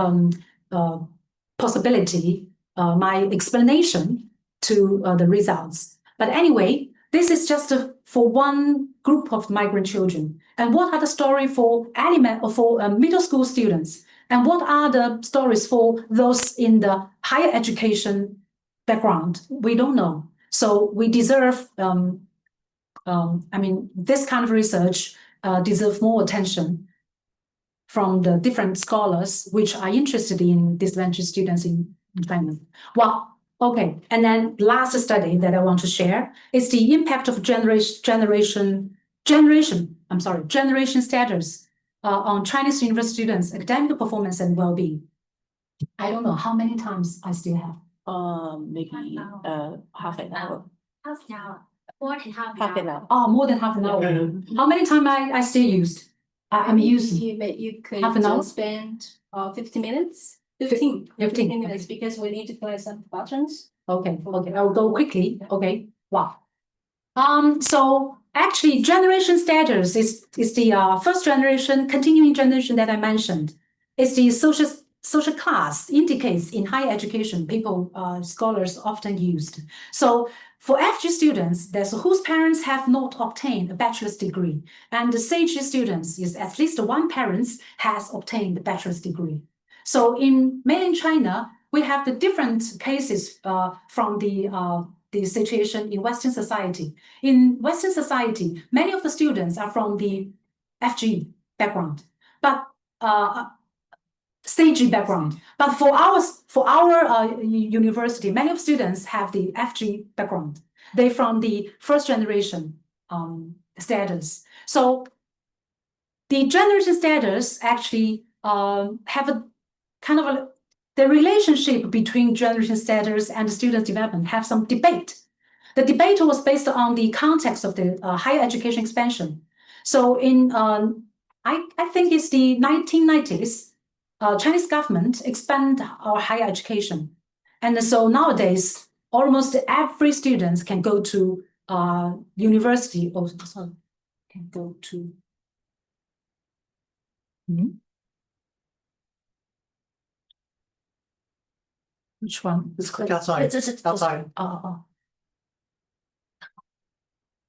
possibility, my explanation to the results. But anyway, this is just for one group of migrant children. And what are the story for middle school students? And what are the stories for those in the higher education background? We don't know. So we deserve, I mean, this kind of research deserves more attention from the different scholars which are interested in disadvantaged students in China. Well, okay, and then last study that I want to share is the impact of generation status on Chinese university students' academic performance and well-being. I don't know how many times I still have. Maybe half an hour. Half an hour. More than half Half an an hour. hour. Oh, more than half an hour. How many times I still used? I'm using. You could Half an hour? spend 15 minutes. 15 minutes because we need to play some buttons. Okay, I'll go quickly. Okay, wow. So actually, generation status is the first generation, continuing generation that I mentioned. It's the social class indicates in higher education, scholars often used. So for FG students, that's whose parents have not obtained a bachelor's degree, and the CG students is at least one parent has obtained a bachelor's degree. So in mainland China, we have the different cases from the situation in Western society. In Western society, many of the students are from the FG background, but CG background. But for our university, many of students have the FG background. They're from the first generation status. So the generation status actually have a kind of the relationship between generation status and student development have some debate. The debate was based on the context of the higher education expansion. So in, I think it's the 1990s, Chinese government expand our higher education. And so nowadays, almost every student can go to university, can go to, which one? Just click outside. Outside.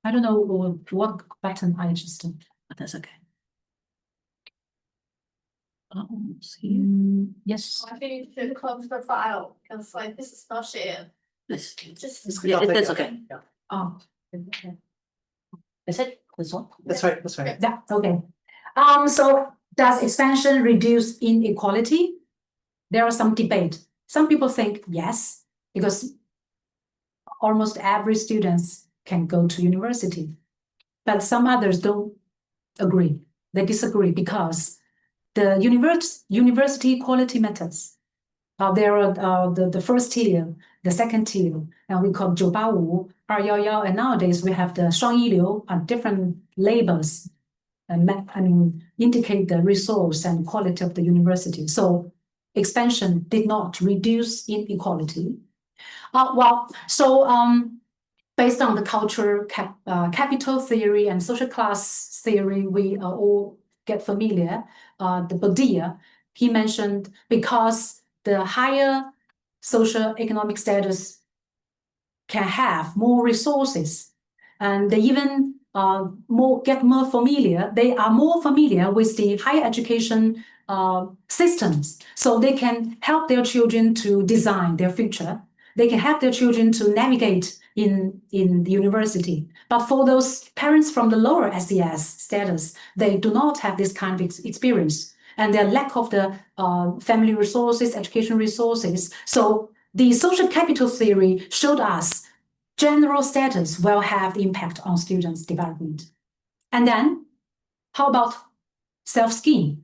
I don't know what button I just did. But that's okay. Yes. I think you should close the file because like this is not shared. This. Just Yeah, it's okay. Oh. Is it this one? That's right. That's right. Yeah, okay. So does expansion reduce inequality? There are some debate. Some people think yes, because almost every students can go to university. But some others don't agree. They disagree because the university quality methods. There are the first tier, the second tier, and we call 985, 211, and nowadays we have the 双一流 different labels, and indicate the resource and quality of the university. So expansion did not reduce inequality. Based on the culture, capital theory, and social class theory, we all get familiar. The Bourdieu, he mentioned because the higher social economic status can have more resources, and they even get more familiar. They are more familiar with the higher education systems, so they can help their children to design their future. They can help their children to navigate in the university. But for those parents from the lower SES status, they do not have this kind of experience, and their lack of the family resources, education resources. So the social capital theory showed us general status will have impact on students' development. And then, how about self-esteem?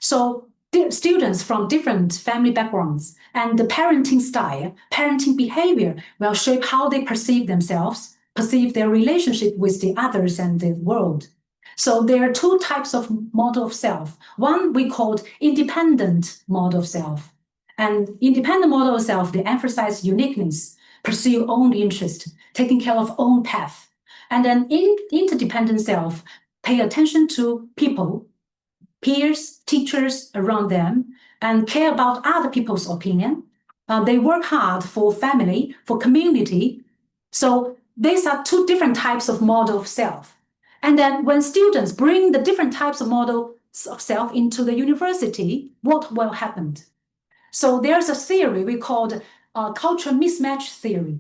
So students from different family backgrounds and the parenting style, parenting behavior will shape how they perceive themselves, perceive their relationship with the others and the world. So there are two types of model of self. One we called independent model of self. And independent model of self, they emphasize uniqueness, pursue own interest, taking care of own path. And then in interdependent self, pay attention to people, peers, teachers around them, and care about other people's opinion. They work hard for family, for community. So these are two different types of model of self. And then when students bring the different types of models of self into the university, what will happen? So there's a theory we called cultural mismatch theory,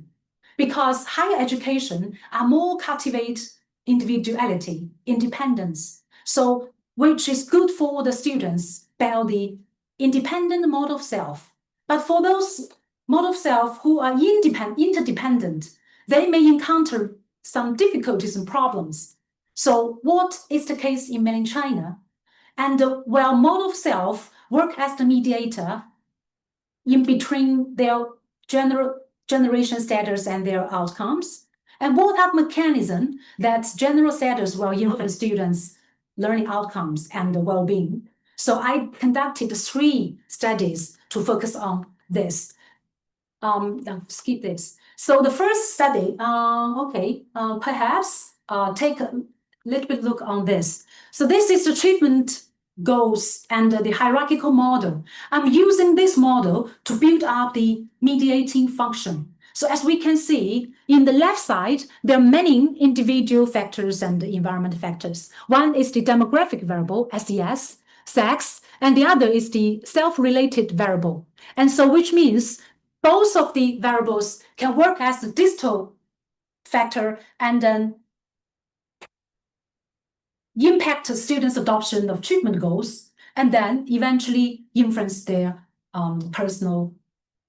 because higher education are more cultivate individuality, independence. So which is good for the students, build the independent model of self. But for those model of self who are interdependent, they may encounter some difficulties and problems. So what is the case in mainland China? And while model of self work as the mediator in between their generation status and their outcomes, and what are mechanisms that general status will influence students' learning outcomes and well-being. So I conducted 3 studies to focus on this. Skip this. So the first study, perhaps take a little bit look on this. So this is the treatment goals and the hierarchical model. I'm using this model to build up the mediating function. So as we can see, in the left side, there are many individual factors and environment factors. One is the demographic variable, SES, sex, and the other is the self-related variable. And so which means both of the variables can work as a distal factor and then impact students' adoption of treatment goals, and then eventually influence their personal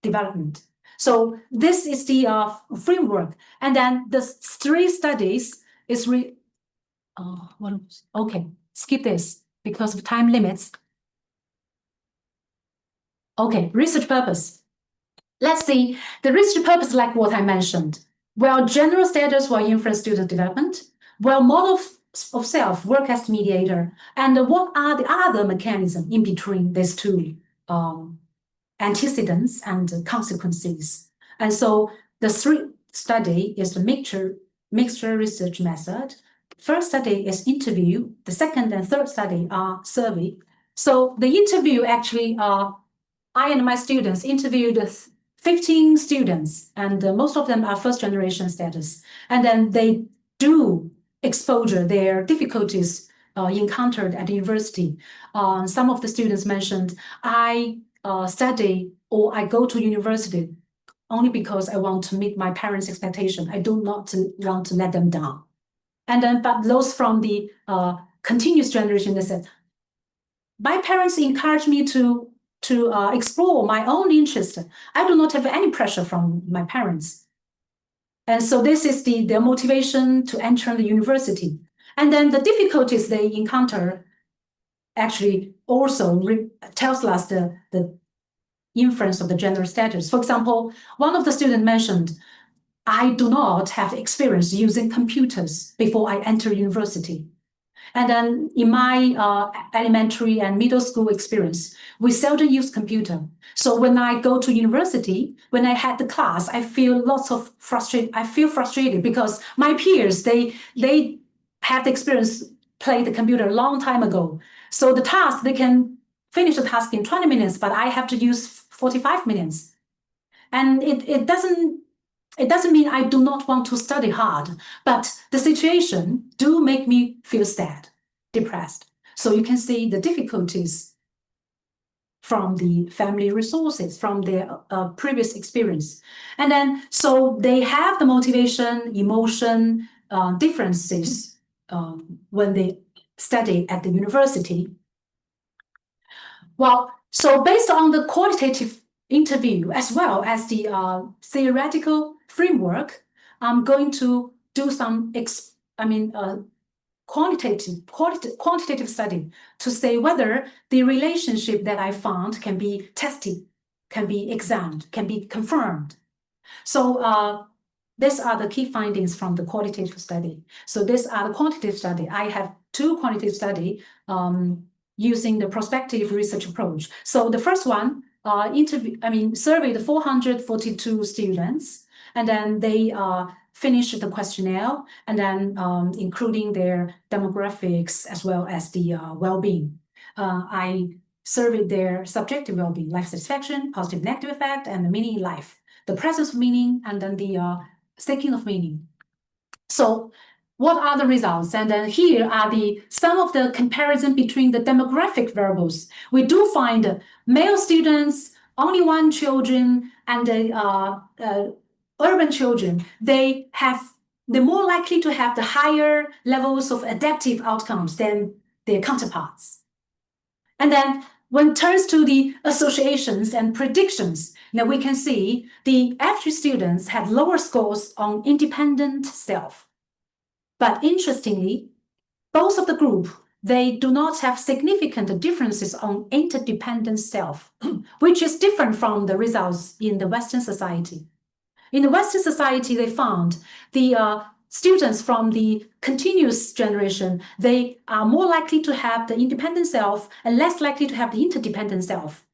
development. So this is the framework. And then the 3 studies is skip this because of time limits. Okay, research purpose. Let's see, the research purpose like what I mentioned. Well, general status will influence student development. Well, model of self work as mediator. And what are the other mechanisms in between these 2 antecedents and consequences? And so the 3 study is the mixture research method. First study is interview. The second and third study are survey. So the interview actually, I and my students interviewed 15 students, and most of them are first generation status. And then they do exposure their difficulties encountered at the university. Some of the students mentioned, I study or I go to university only because I want to meet my parents' expectation. I do not want to let them down. And then, but those from the continuous generation, they said, my parents encourage me to explore my own interest. I do not have any pressure from my parents. And so this is their motivation to enter the university. And then the difficulties they encounter actually also tells us the influence of the gender status. For example, one of the students mentioned, I do not have experience using computers before I enter university. And then in my elementary and middle school experience, we seldom use computer. So when I go to university, when I had the class, I feel lots of frustration. I feel frustrated because my peers, they have the experience play the computer a long time ago. So the task, they can finish the task in 20 minutes, but I have to use 45 minutes. And it doesn't It doesn't mean I do not want to study hard, but the situation do make me feel sad, depressed. So you can see the difficulties from the family resources, from their previous experience. And then, so they have the motivation, emotion, differences when they study at the university. Well, so based on the qualitative interview as well as the theoretical framework, I'm going to do some quantitative study to say whether the relationship that I found can be tested, can be examined, can be confirmed. So these are the key findings from the qualitative study. So these are the quantitative study. I have 2 quantitative study using the prospective research approach. So the first one surveyed 442 students, and then they finished the questionnaire, and then including their demographics as well as the well-being. I surveyed their subjective well-being, life satisfaction, positive negative effect, and the meaning in life, the presence of meaning, and then the seeking of meaning. So what are the results? And then here are some of the comparison between the demographic variables. We do find male students, only 1 children, and the urban children, they're more likely to have the higher levels of adaptive outcomes than their counterparts. And then when it turns to the associations and predictions, now we can see the average students had lower scores on independent self. But interestingly, both of the group, they do not have significant differences on interdependent self, which is different from the results in the Western society. In the Western society, they found the students from the continuous generation, they are more likely to have the independent self and less likely to have the interdependent self,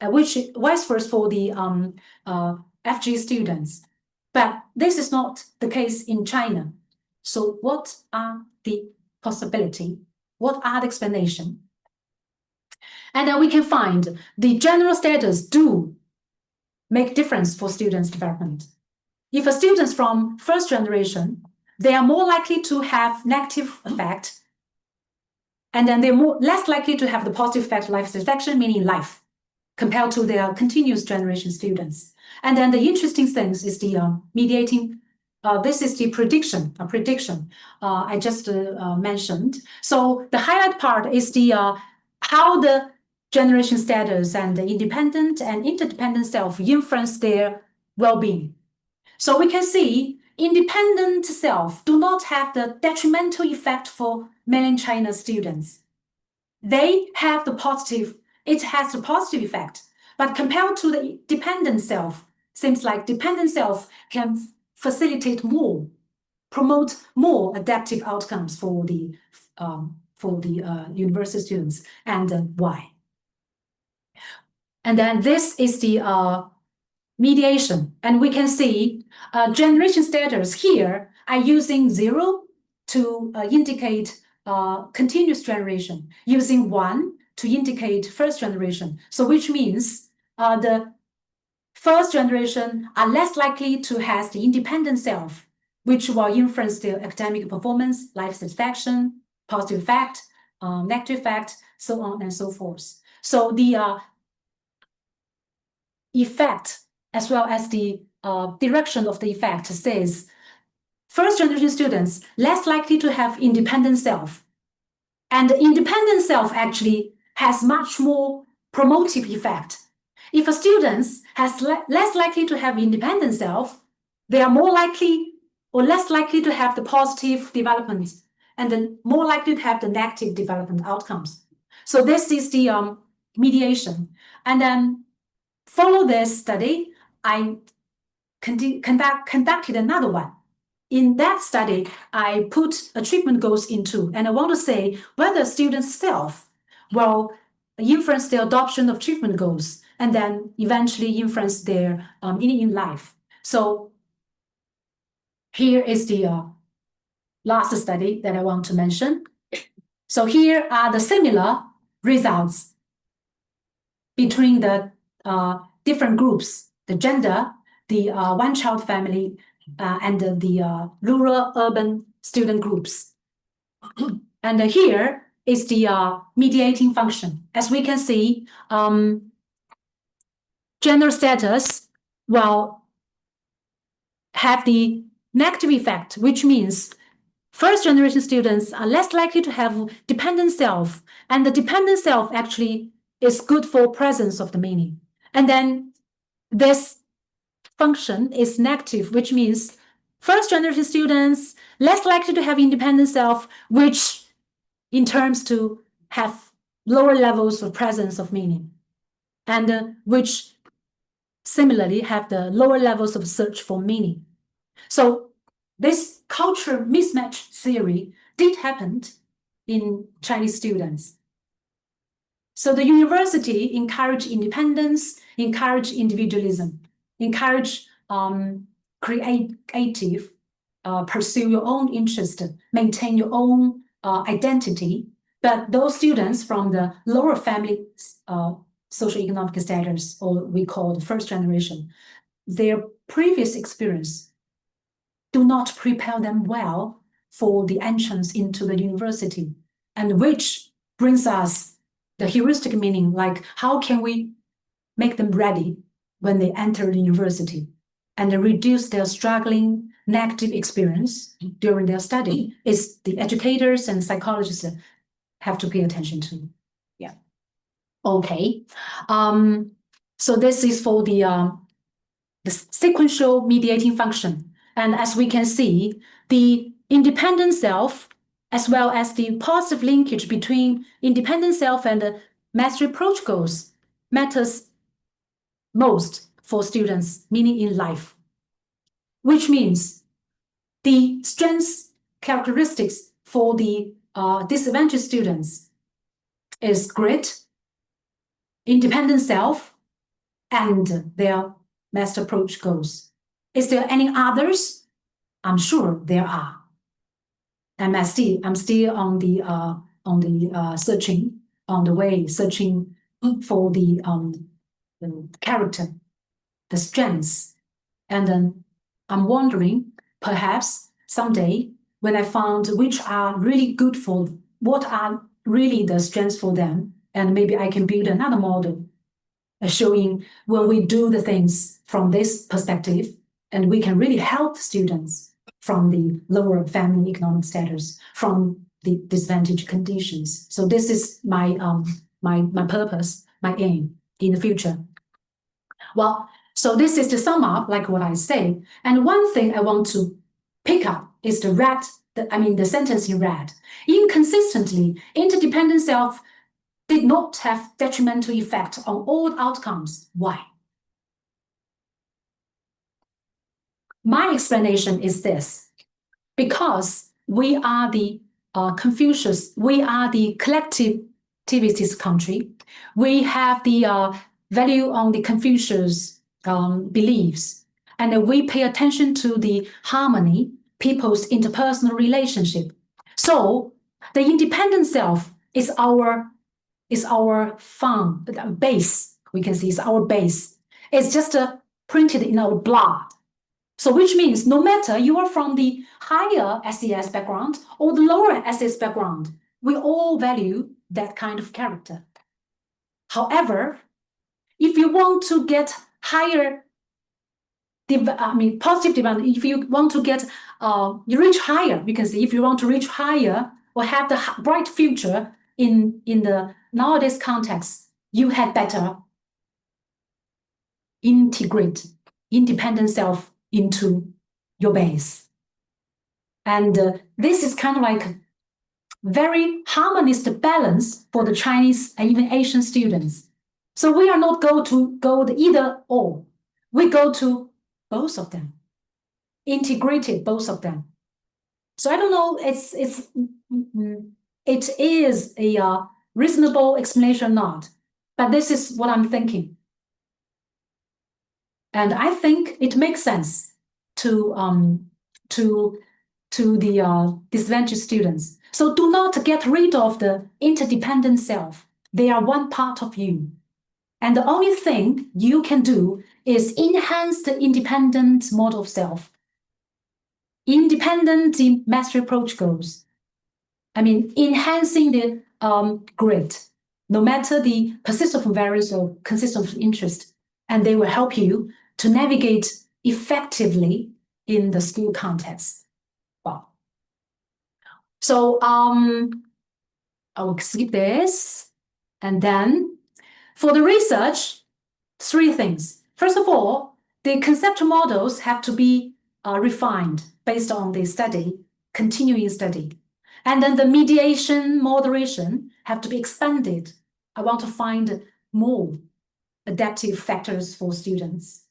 which vice versa for the FG students. But this is not the case in China. So what are the possibility? What are the explanation? And then we can find the general status do make difference for students' development. If a students from first generation, they are more likely to have negative effect, and then they're less likely to have the positive effect, life satisfaction, meaning life, compared to their continuous generation students. And then the interesting things is the mediating. This is the prediction I just mentioned. So the highlight part is the how the generation status and the independent and interdependent self influence their well-being. So we can see independent self do not have the detrimental effect for mainland China students. They have the positive, it has the positive effect, but compared to the dependent self, seems like dependent self can facilitate more, promote more adaptive outcomes for the university students, and why. And then this is the mediation, and we can see generation status here are using 0 to indicate continuous generation, using 1 to indicate first generation. So which means the first generation are less likely to have the independent self, which will influence their academic performance, life satisfaction, positive effect, negative effect, so on and so forth. So the effect as well as the direction of the effect says first generation students less likely to have independent self, and the independent self actually has much more promotive effect. If a student has less likely to have independent self, they are more likely or less likely to have the positive development, and then more likely to have the negative development outcomes. So this is the mediation. And then follow this study, I conducted another one. In that study, I put a treatment goals into, and I want to say whether students' self will influence their adoption of treatment goals, and then eventually influence their meaning in life. So here is the last study that I want to mention. So here are the similar results between the different groups, the gender the one-child family and the rural-urban student groups. And here is the mediating function. As we can see, gender status will have the negative effect, which means first-generation students are less likely to have dependent self, and the dependent self actually is good for presence of the meaning. And then this function is negative, which means first-generation students less likely to have independent self, which in terms to have lower levels of presence of meaning, and which similarly have the lower levels of search for meaning. So this culture mismatch theory did happen in Chinese students. So the university encouraged independence, encouraged individualism, encouraged creative, pursue your own interest, maintain your own identity. But those students from the lower family socioeconomic status, or we call the first generation, their previous experience do not prepare them well for the entrance into the university, and which brings us the heuristic meaning, like how can we make them ready when they enter the university and reduce their struggling negative experience during their study is the educators and psychologists have to pay attention to. Yeah. Okay. So this is for the sequential mediating function. And as we can see, the independent self, as well as the positive linkage between independent self and the mastery approach goals, matters most for students' meaning in life, which means the strengths characteristics for the disadvantaged students is grit, independent self, and their master approach goals. Is there any others? I'm sure there are. And I'm still on the searching for the character, the strengths, and then I'm wondering, perhaps someday when I found which are really good for what are really the strengths for them, and maybe I can build another model showing when we do the things from this perspective, and we can really help students from the lower family economic status, from the disadvantaged conditions. So this is my my purpose, my aim in the future. Well, so this is to sum up, like what I say. And one thing I want to pick up is the sentence in red. Inconsistently, interdependent self did not have detrimental effect on all outcomes. Why? My explanation is this: because we are the Confucius, we are the collectivist country. We have the value on the Confucius beliefs, and we pay attention to the harmony, people's interpersonal relationship. So the independent self is our base. We can see it's our base. It's just printed in our blood. So which means no matter you are from the higher SES background or the lower SES background, we all value that kind of character. However, if you want to get higher, positive development, if you want to get, you reach higher, you can see if you want to reach higher or have the bright future in the nowadays context, you had better integrate independent self into your base. And this is kind of like very harmonious balance for the Chinese and even Asian students. So we are not go the either or. We go to both of them, integrated both of them. So I don't know, it is a reasonable explanation or not, but this is what I'm thinking. And I think it makes sense to the disadvantaged students. So do not get rid of the interdependent self. They are one part of you. And the only thing you can do is enhance the independent model of self. Independent mastery approach goals. I mean, enhancing the grid, no matter the persistent values or consistent interest, and they will help you to navigate effectively in the school context. Wow. So I will skip this. And then for the research, 3 things. First of all, the conceptual models have to be refined based on the study, continuing study. And then the mediation, moderation have to be expanded. I want to find more adaptive factors for students,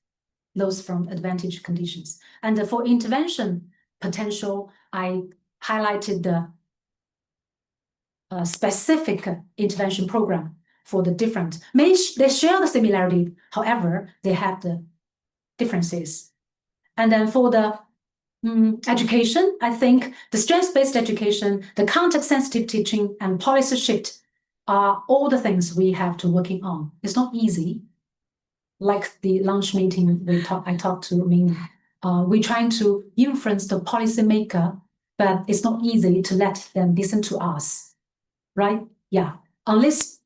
those from advantage conditions. And for intervention potential, I highlighted the specific intervention program for the different. They share the similarity, however, they have the differences. And then for the education, I think the strengths-based education, the context-sensitive teaching, and policy shift are all the things we have to working on. It's not easy. Like the lunch meeting I talked to Ming, we're trying to influence the policymaker, but it's not easy to let them listen to us, right? Yeah, unless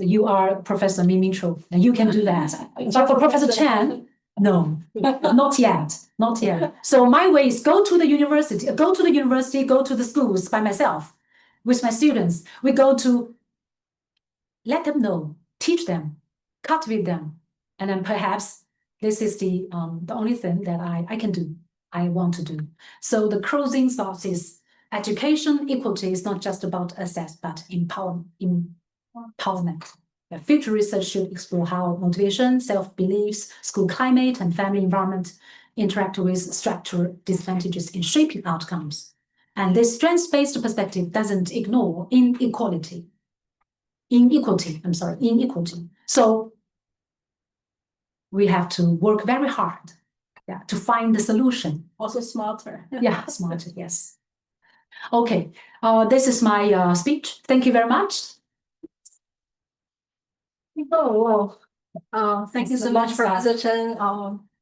you are Professor Ming Cho, then you can do that. But for Professor Chen, no, not yet, not yet. So my way is go to the university, go to the schools by myself with my students. We go to let them know, teach them, cultivate them, and then perhaps this is the only thing that I can do, I want to do. So the closing thoughts is education equality is not just about access, but empowerment. The future research should explore how motivation, self-beliefs, school climate, and family environment interact with structural disadvantages in shaping outcomes. And this strengths-based perspective doesn't ignore inequality. So we have to work very hard, to find the solution. Also smarter. Yeah, smarter, yes. Okay, this is my speech. Thank you very much. Oh, well, thank you It's so a much, long Professor Chen.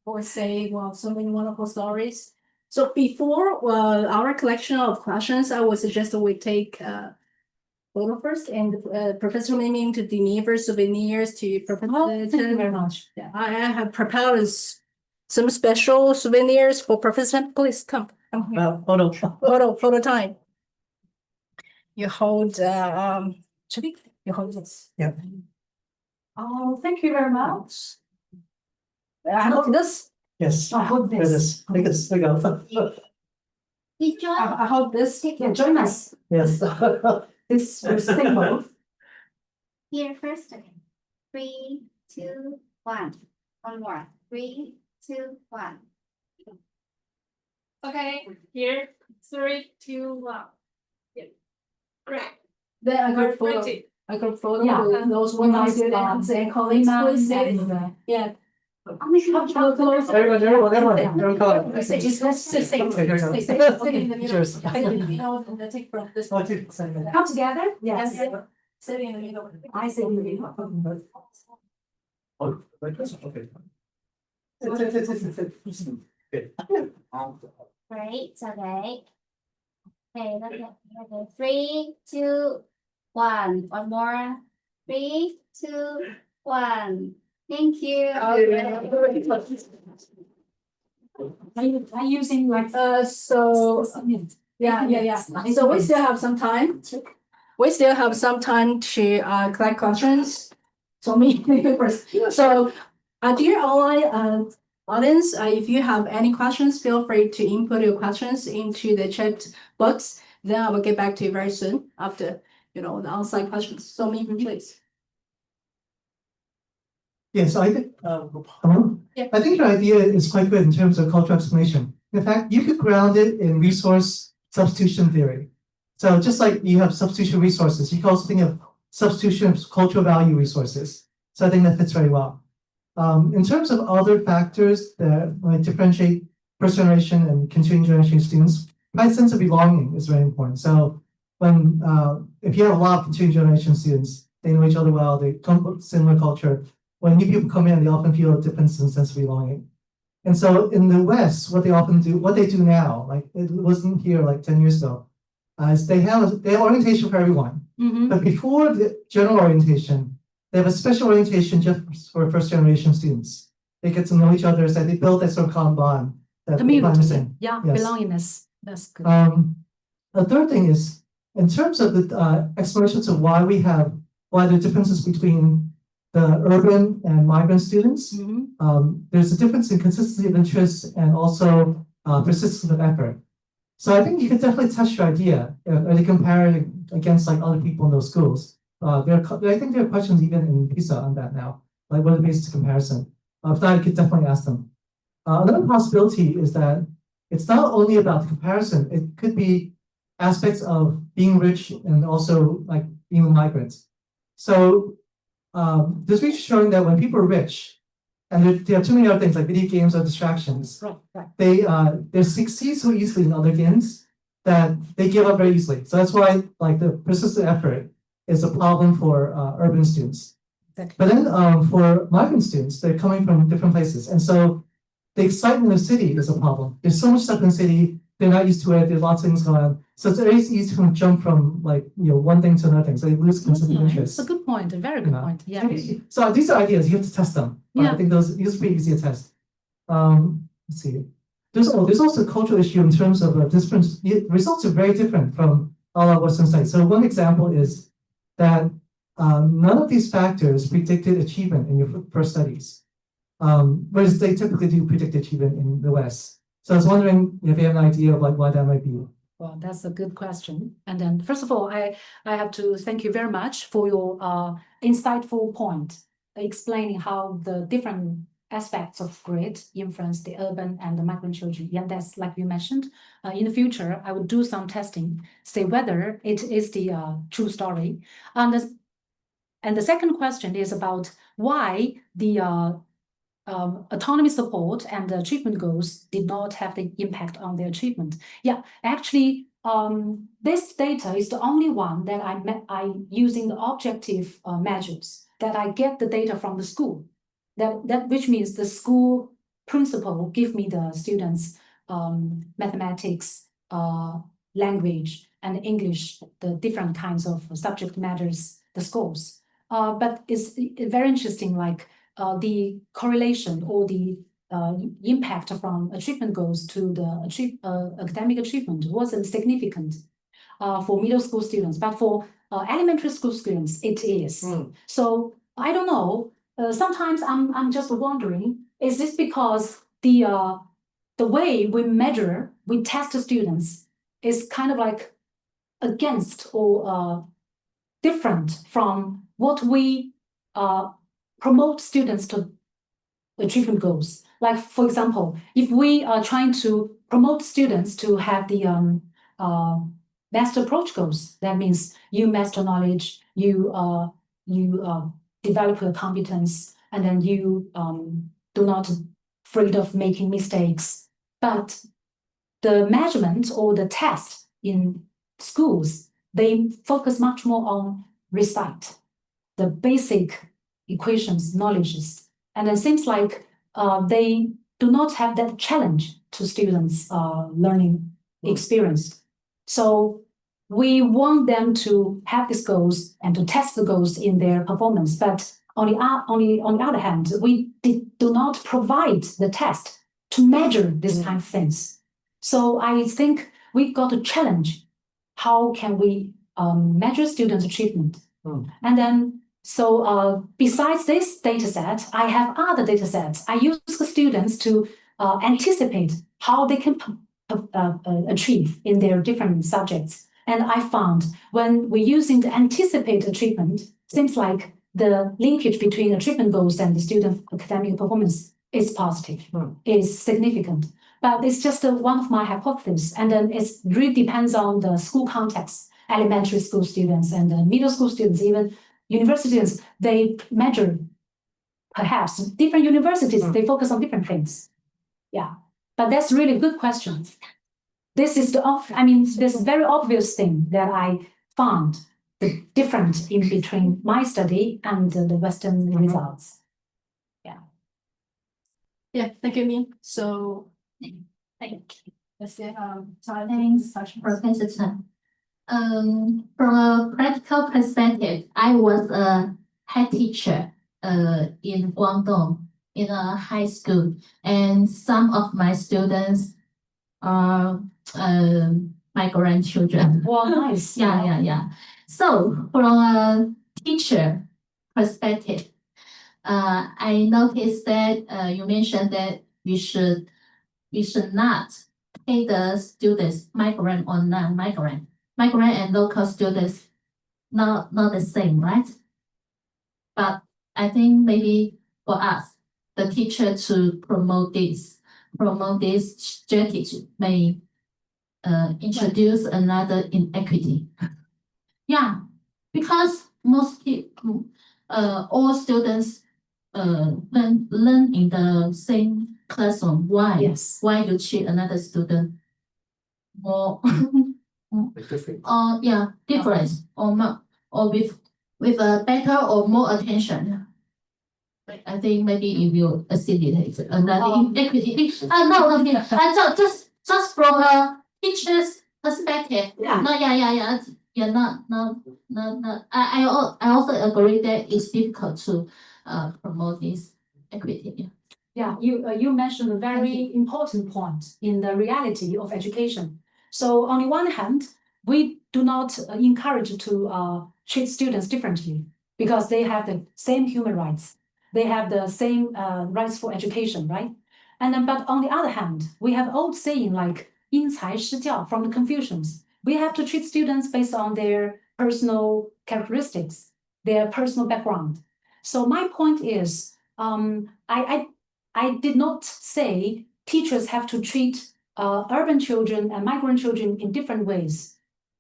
Always say, well, so many wonderful stories. So before our collection of questions, I would suggest that we take photo first, and Professor Ming to deliver souvenirs to Professor Thank you Chen. very much. Yeah, I have prepared some special souvenirs for Professor Chen. Please come. Photo time. You hold you hold this. Yeah. Oh, thank you very much. I hold this. Yes. I hold There it this. is. Take it, there you go. I hold this. Yeah, join us. Yes. This symbol. Here first, okay. 3, 2, 1. One more. 3, 2, 1. Okay, here. 3, 2, 1. Yeah. Great. Then a group photo Yeah. with those We must, students and colleagues, please. Yeah. Everyone come. Let's sit in Okay, here we go. the middle. Cheers. No, take from this. Oh, dude, sorry. Come together? Yes. Sit in the middle. I say in the middle. Oh, like this? Okay. Sit. Good. Great, okay. Okay, okay. 3, 2, 1. One more. 3, 2, 1. Thank you. Are you using like? So, yeah. So we still have some time. We still have some time to collect questions. So me first. So, dear online audience, if you have any questions, feel free to input your questions into the chat box. Then I will get back to you very soon after the on-site questions. So me, please. Yes, I think, hello? Yeah. I think your idea is quite good in terms of cultural explanation. In fact, you could ground it in resource substitution theory. So just like you have substitution resources, you can also think of substitution of cultural value resources. So I think that fits very well. In terms of other factors that might differentiate first generation and continuing generation students, my sense of belonging is very important. So when if you have a lot of continuing generation students, they know each other well, they come from similar culture. When new people come in, they often feel a difference in sense of belonging. And so in the West, what they do now, like it wasn't here like 10 years ago, is they have orientation for everyone. Mhm. But before the general orientation, they have a special orientation just for first generation students. They get to know each other, so they build that sort of common bond that they're Community, missing. yeah, Yes. belongingness, that's good. The third thing is, in terms of the explanations of why the differences between the urban and migrant students, Mhm. there's a difference in consistency of interest and also persistence of effort. So I think you could definitely test your idea and compare it against like other people in those schools. I think there are questions even in PISA on that now, like what are the basis of comparison? If not, you could definitely ask them. Another possibility is that it's not only about the comparison, it could be aspects of being rich and also like being a migrant. So there's research showing that when people are rich, and they have too many other things like video games or distractions, Right. they succeed so easily in other games that they give up very easily. So that's why like the persistent effort is a problem for urban students. Exactly. But then for migrant students, they're coming from different places. And so the excitement of the city is a problem. There's so much stuff in the city, they're not used to it, there's lots of things going on. So it's very easy to jump from like, one thing to another thing. So they lose consistent It's interest. a good point, a very good Yeah. point, yeah. So these are ideas, you have to test them. Yeah. I think these are pretty easy to test. Let's see. There's also a cultural issue in terms of results are very different from all our Western studies. So one example is that none of these factors predicted achievement in your first studies, whereas they typically do predict achievement in the West. So I was wondering if you have an idea of like why that might be. Well, that's a good question. And then first of all, I have to thank you very much for your insightful point, explaining how the different aspects of grid influence the urban and the migrant children. Yeah, that's like you mentioned. In the future, I will do some testing, see whether it is the true story. And the second question is about why the autonomy support and the achievement goals did not have the impact on their achievement. Yeah, actually, this data is the only one that I using the objective measures that I get the data from the school. That which means the school principal give me the students mathematics, language, and English, the different kinds of subject matters, the scores. But it's very interesting, like the correlation or the impact from achievement goals to the academic achievement wasn't significant for middle school students, but for elementary school students, it is. So I don't know. Sometimes I'm just wondering, is this because the way we test the students is kind of like against or different from what we promote students to achievement goals. Like, for example, if we are trying to promote students to have the master approach goals, that means you master knowledge, you develop your competence, and then you do not afraid of making mistakes. But the measurement or the test in schools, they focus much more on recite the basic equations, knowledges, and it seems like they do not have that challenge to students' learning experience. So we want them to have these goals and to test the goals in their performance, but on the other hand, we do not provide the test to measure these kind of things. So I think we got to challenge how can we measure students' achievement. And then, so besides this data set, I have other data sets. I use the students to anticipate how they can achieve in their different subjects. And I found when we're using the anticipate achievement, seems like the linkage between achievement goals and the student academic performance is positive, is significant. But it's just one of my hypotheses. And then it really depends on the school context. Elementary school students and middle school students, even university students, they measure perhaps different universities, they focus on different things. Yeah, but that's really a good question. This is this very obvious thing that I found the difference in between my study and the Western results. Yeah, thank you, Min. So, Thank you. let's say, Thanks, Professor Chen. From a practical perspective, I was a head teacher in Guangdong in a high school, and some of my students are my grandchildren. Well, nice. Yeah. So from a teacher perspective, I noticed that you mentioned that we should not pay the students, migrant or non-migrant, migrant and local students, not the same, right? But I think maybe for us, the teacher to promote this strategy may introduce another inequity. Yeah, because most people, all students learn in the same classroom. Why? Yes. Why you treat another student more different or more, or with a better or more attention? I think maybe it will facilitate another inequity. No, just from a teacher's perspective. Yeah. No, yeah, not. I also agree that it's difficult to promote this equity. Yeah, you mentioned a very important point in the reality of education. So on the one hand, we do not encourage to treat students differently because they have the same human rights. They have the same rights for education, right? And then, but on the other hand, we have old saying like 因材施教 from the Confucians. We have to treat students based on their personal characteristics, their personal background. So my point is, I did not say teachers have to treat urban children and migrant children in different ways.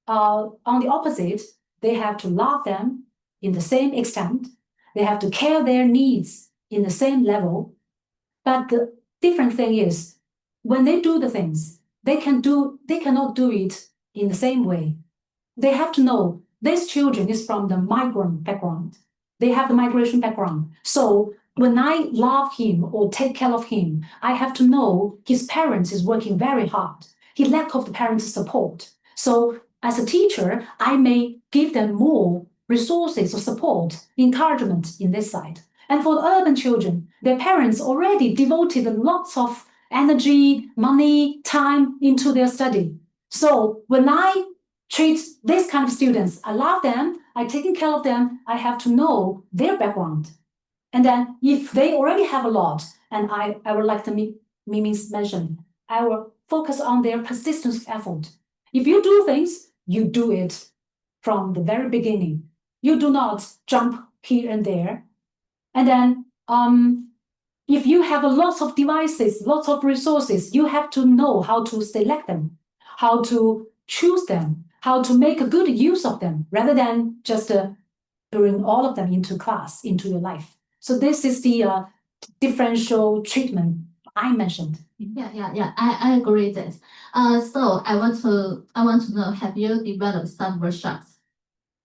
On the opposite, they have to love them in the same extent. They have to care their needs in the same level. But the different thing is, when they do the things, they cannot do it in the same way. They have to know this children is from the migrant background. They have the migration background. So when I love him or take care of him, I have to know his parents is working very hard. He lack of the parents' support. So as a teacher, I may give them more resources or support, encouragement in this side. And for the urban children, their parents already devoted lots of energy, money, time into their study. So when I treat this kind of students, I love them, I taking care of them, I have to know their background. And then if they already have a lot, and I would like to Mimi's mention, I will focus on their persistence of effort. If you do things, you do it from the very beginning. You do not jump here and there. And then if you have a lot of devices, lots of resources, you have to know how to select them, how to choose them, how to make a good use of them, rather than just bring all of them into class, into your life. So this is the differential treatment I mentioned. Yeah. I agree that. So I want to know, have you developed some workshops?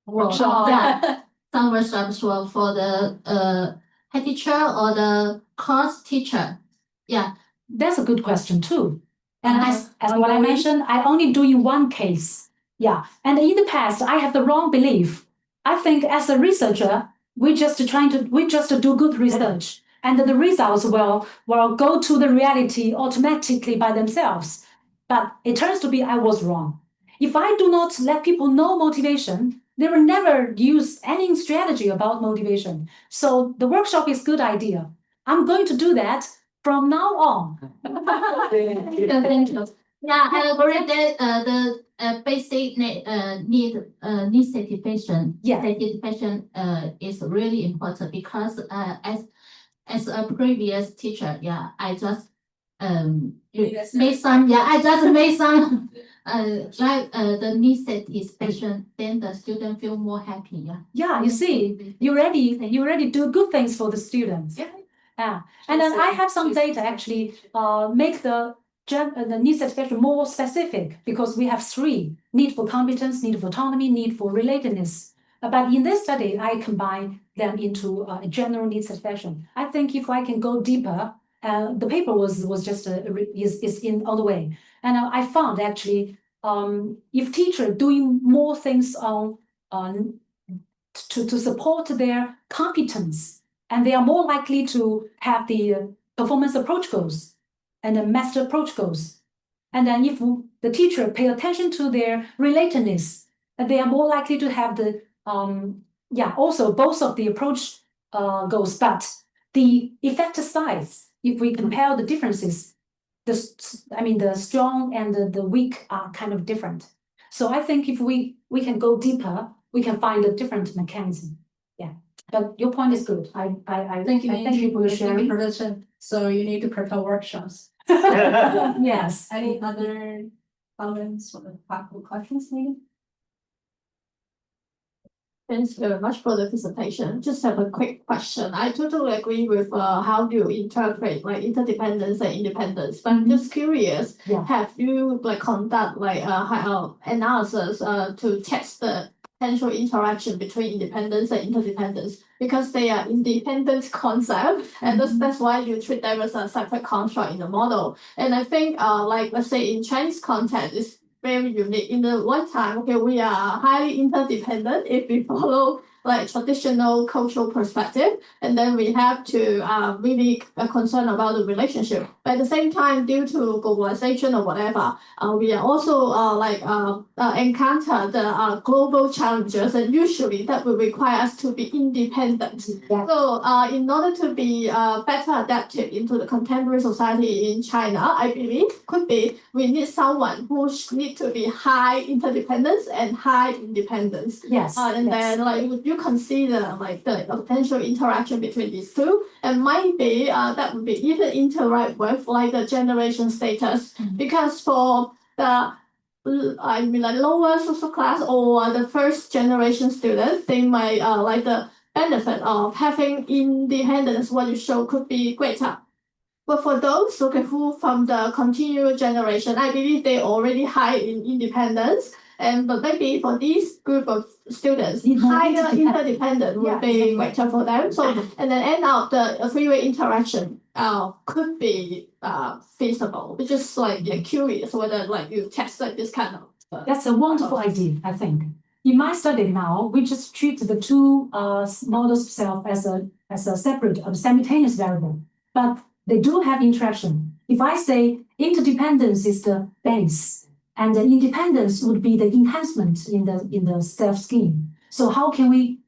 Some workshops for the head teacher or the course teacher. Yeah. That's a good question too. And as what I mentioned, I only do in one case. Yeah. And in the past, I have the wrong belief. I think as a researcher, we just do good research, and the results will go to the reality automatically by themselves. But it turns to be I was wrong. If I do not let people know motivation, they will never use any strategy about motivation. So the workshop is a good idea. I'm going to do that from now on. Thank you. Yeah, I agree that the basic need certification. Yeah. Certification is really important because as a previous teacher, I just made some the need satisfaction, then the student feel more happy. Yeah, you see, you already do good things for the students. Yeah. And then I have some data actually make the need satisfaction more specific, because we have 3: need for competence, need for autonomy, need for relatedness. But in this study, I combine them into a general needs session. I think if I can go deeper, the paper was just is in all the way, and I found actually if teacher doing more things on to support their competence, and they are more likely to have the performance approach goals and the master approach goals. And then if the teacher pay attention to their relatedness, they are more likely to have the also both of the approach goals, but the effect size, if we compare the differences, the strong and the weak are kind of different. So I think if we can go deeper, we can find a different mechanism. Yeah, but your point is good. I Thank you. thank you for sharing. Prevention. So you need to prepare workshops. Yes. Any other comments or practical questions, maybe? Thanks very much for the presentation. Just have a quick question. I totally agree with how you interpret like interdependence and independence, but I'm just curious, Yeah. have you like conduct like analysis to test the potential interaction between independence and interdependence, because they are independent concept, and that's why you treat them as a separate construct in the model. And I think like let's say in Chinese context, it's very unique. In the one time, okay, we are highly interdependent if we follow like traditional cultural perspective, and then we have to really concerned about the relationship. But at the same time, due to globalization or whatever, we are also encounter the global challenges, and usually that will require us to be independent. Yeah. So in order to be better adapted into the contemporary society in China, I believe could be we need someone who need to be high interdependence and high independence. Yes. And yes. then like would you consider like the potential interaction between these two, and maybe that would be even interact with like the generation status, because for the like lower social class or the first generation student, they might like the benefit of having independence, what you show could be greater. But for those who from the continual generation, I believe they already high in independence. And but maybe for this group of students, higher interdependent would be greater for them. So and then end up the three-way interaction could be feasible. It's just like curious whether like you test like this kind of. That's a wonderful idea, I think. In my study now, we just treat the two models of self as a separate or simultaneous variable, but they do have interaction. If I say interdependence is the base, and the independence would be the enhancement in the self scheme. So how can we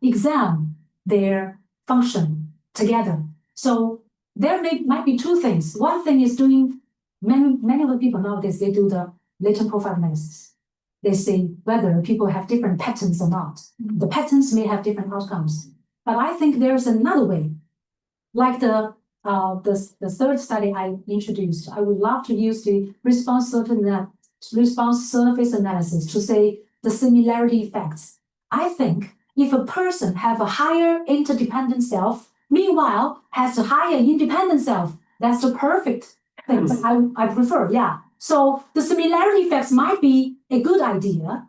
examine their function together? So there might be two things. One thing is doing many of the people nowadays, they do the latent profile analysis. They say whether people have different patterns or not. The patterns may have different outcomes. But I think there's another way. Like the third study I introduced, I would love to use the response surface analysis to say the similarity effects. I think if a person have a higher interdependent self, meanwhile has a higher independent self, that's the perfect thing. I prefer, yeah. So the similarity effects might be a good idea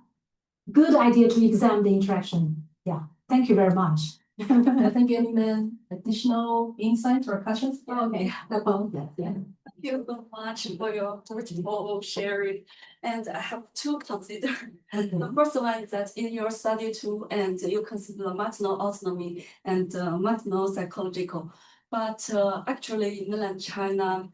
to examine the interaction. Yeah, thank you very much. I think any additional insights or questions? Okay, no problem. Yeah. Thank you so much for your thoughtful sharing. And I have two consider. The first one is that in your study too, and you consider maternal autonomy and maternal psychological. But actually in mainland China,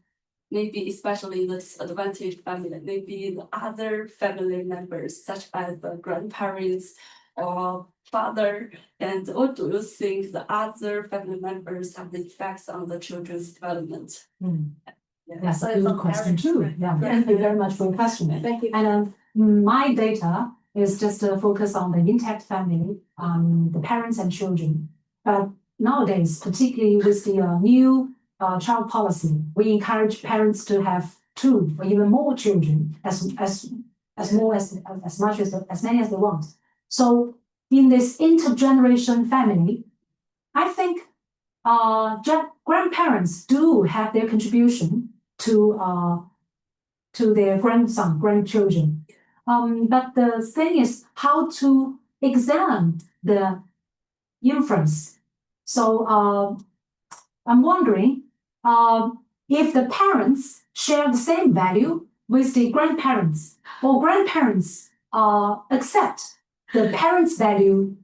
maybe especially in the disadvantaged family, maybe the other family members, such as the grandparents or father, and what do you think the other family members have the effects on the children's development? Yeah. That's a good question too. Yeah, thank you very much for your question. Thank you. And my data is just to focus on the intact family, the parents and children. But nowadays, particularly with the new child policy, we encourage parents to have 2 or even more children, as many as they want. So in this intergeneration family, I think grandparents do have their contribution to their grandchildren. But the thing is how to examine the inference. So I'm wondering if the parents share the same value with the grandparents, or grandparents accept the parents' value,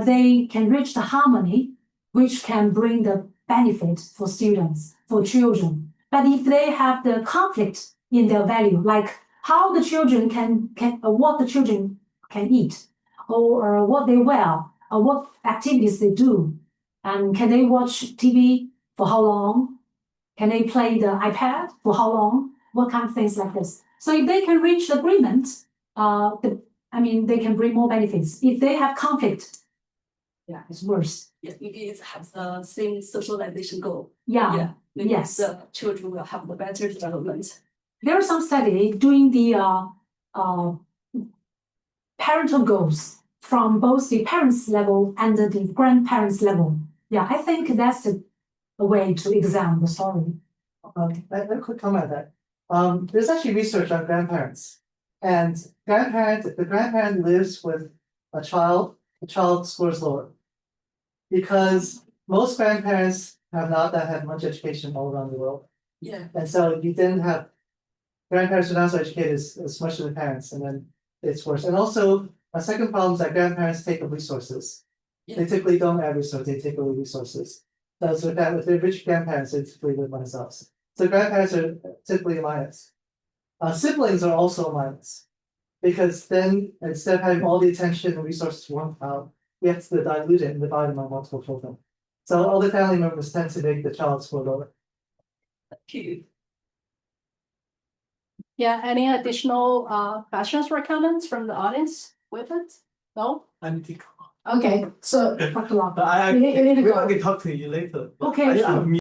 they can reach the harmony which can bring the benefit for students, for children. But if they have the conflict in their value, like how the children can what the children can eat, or what they wear, or what activities they do, and can they watch TV for how long? Can they play the iPad for how long? What kind of things like this? So if they can reach agreement, they can bring more benefits. If they have conflict, yeah, it's worse. Yeah, maybe it has the same socialization goal. Yeah. Maybe Yes. the children will have the better development. There are some study doing the parental goals from both the parents level and the grandparents level. Yeah, I think that's a way to examine the story. I quick comment on that. There's actually research on grandparents. And the grandparent lives with a child, the child scores lower. Because most grandparents have not had much education all around the world. Yeah. And so you didn't have grandparents who are not so educated as much as the parents, and then it's worse. And also, a second problem is that grandparents take up resources. Yeah. They typically don't add resources, they take away resources. So if they're rich grandparents, they typically live by themselves. So grandparents are typically a minus. Siblings are also a minus. Because then instead of having all the attention and resources for one child, we have to dilute it and divide them on multiple children. So other family members tend to make the child score lower. Cute. Yeah, any additional questions or comments from the audience with it? No? I need to go. Okay, so Dr. Locke. I you need to we go. can talk to you later. Okay, I'm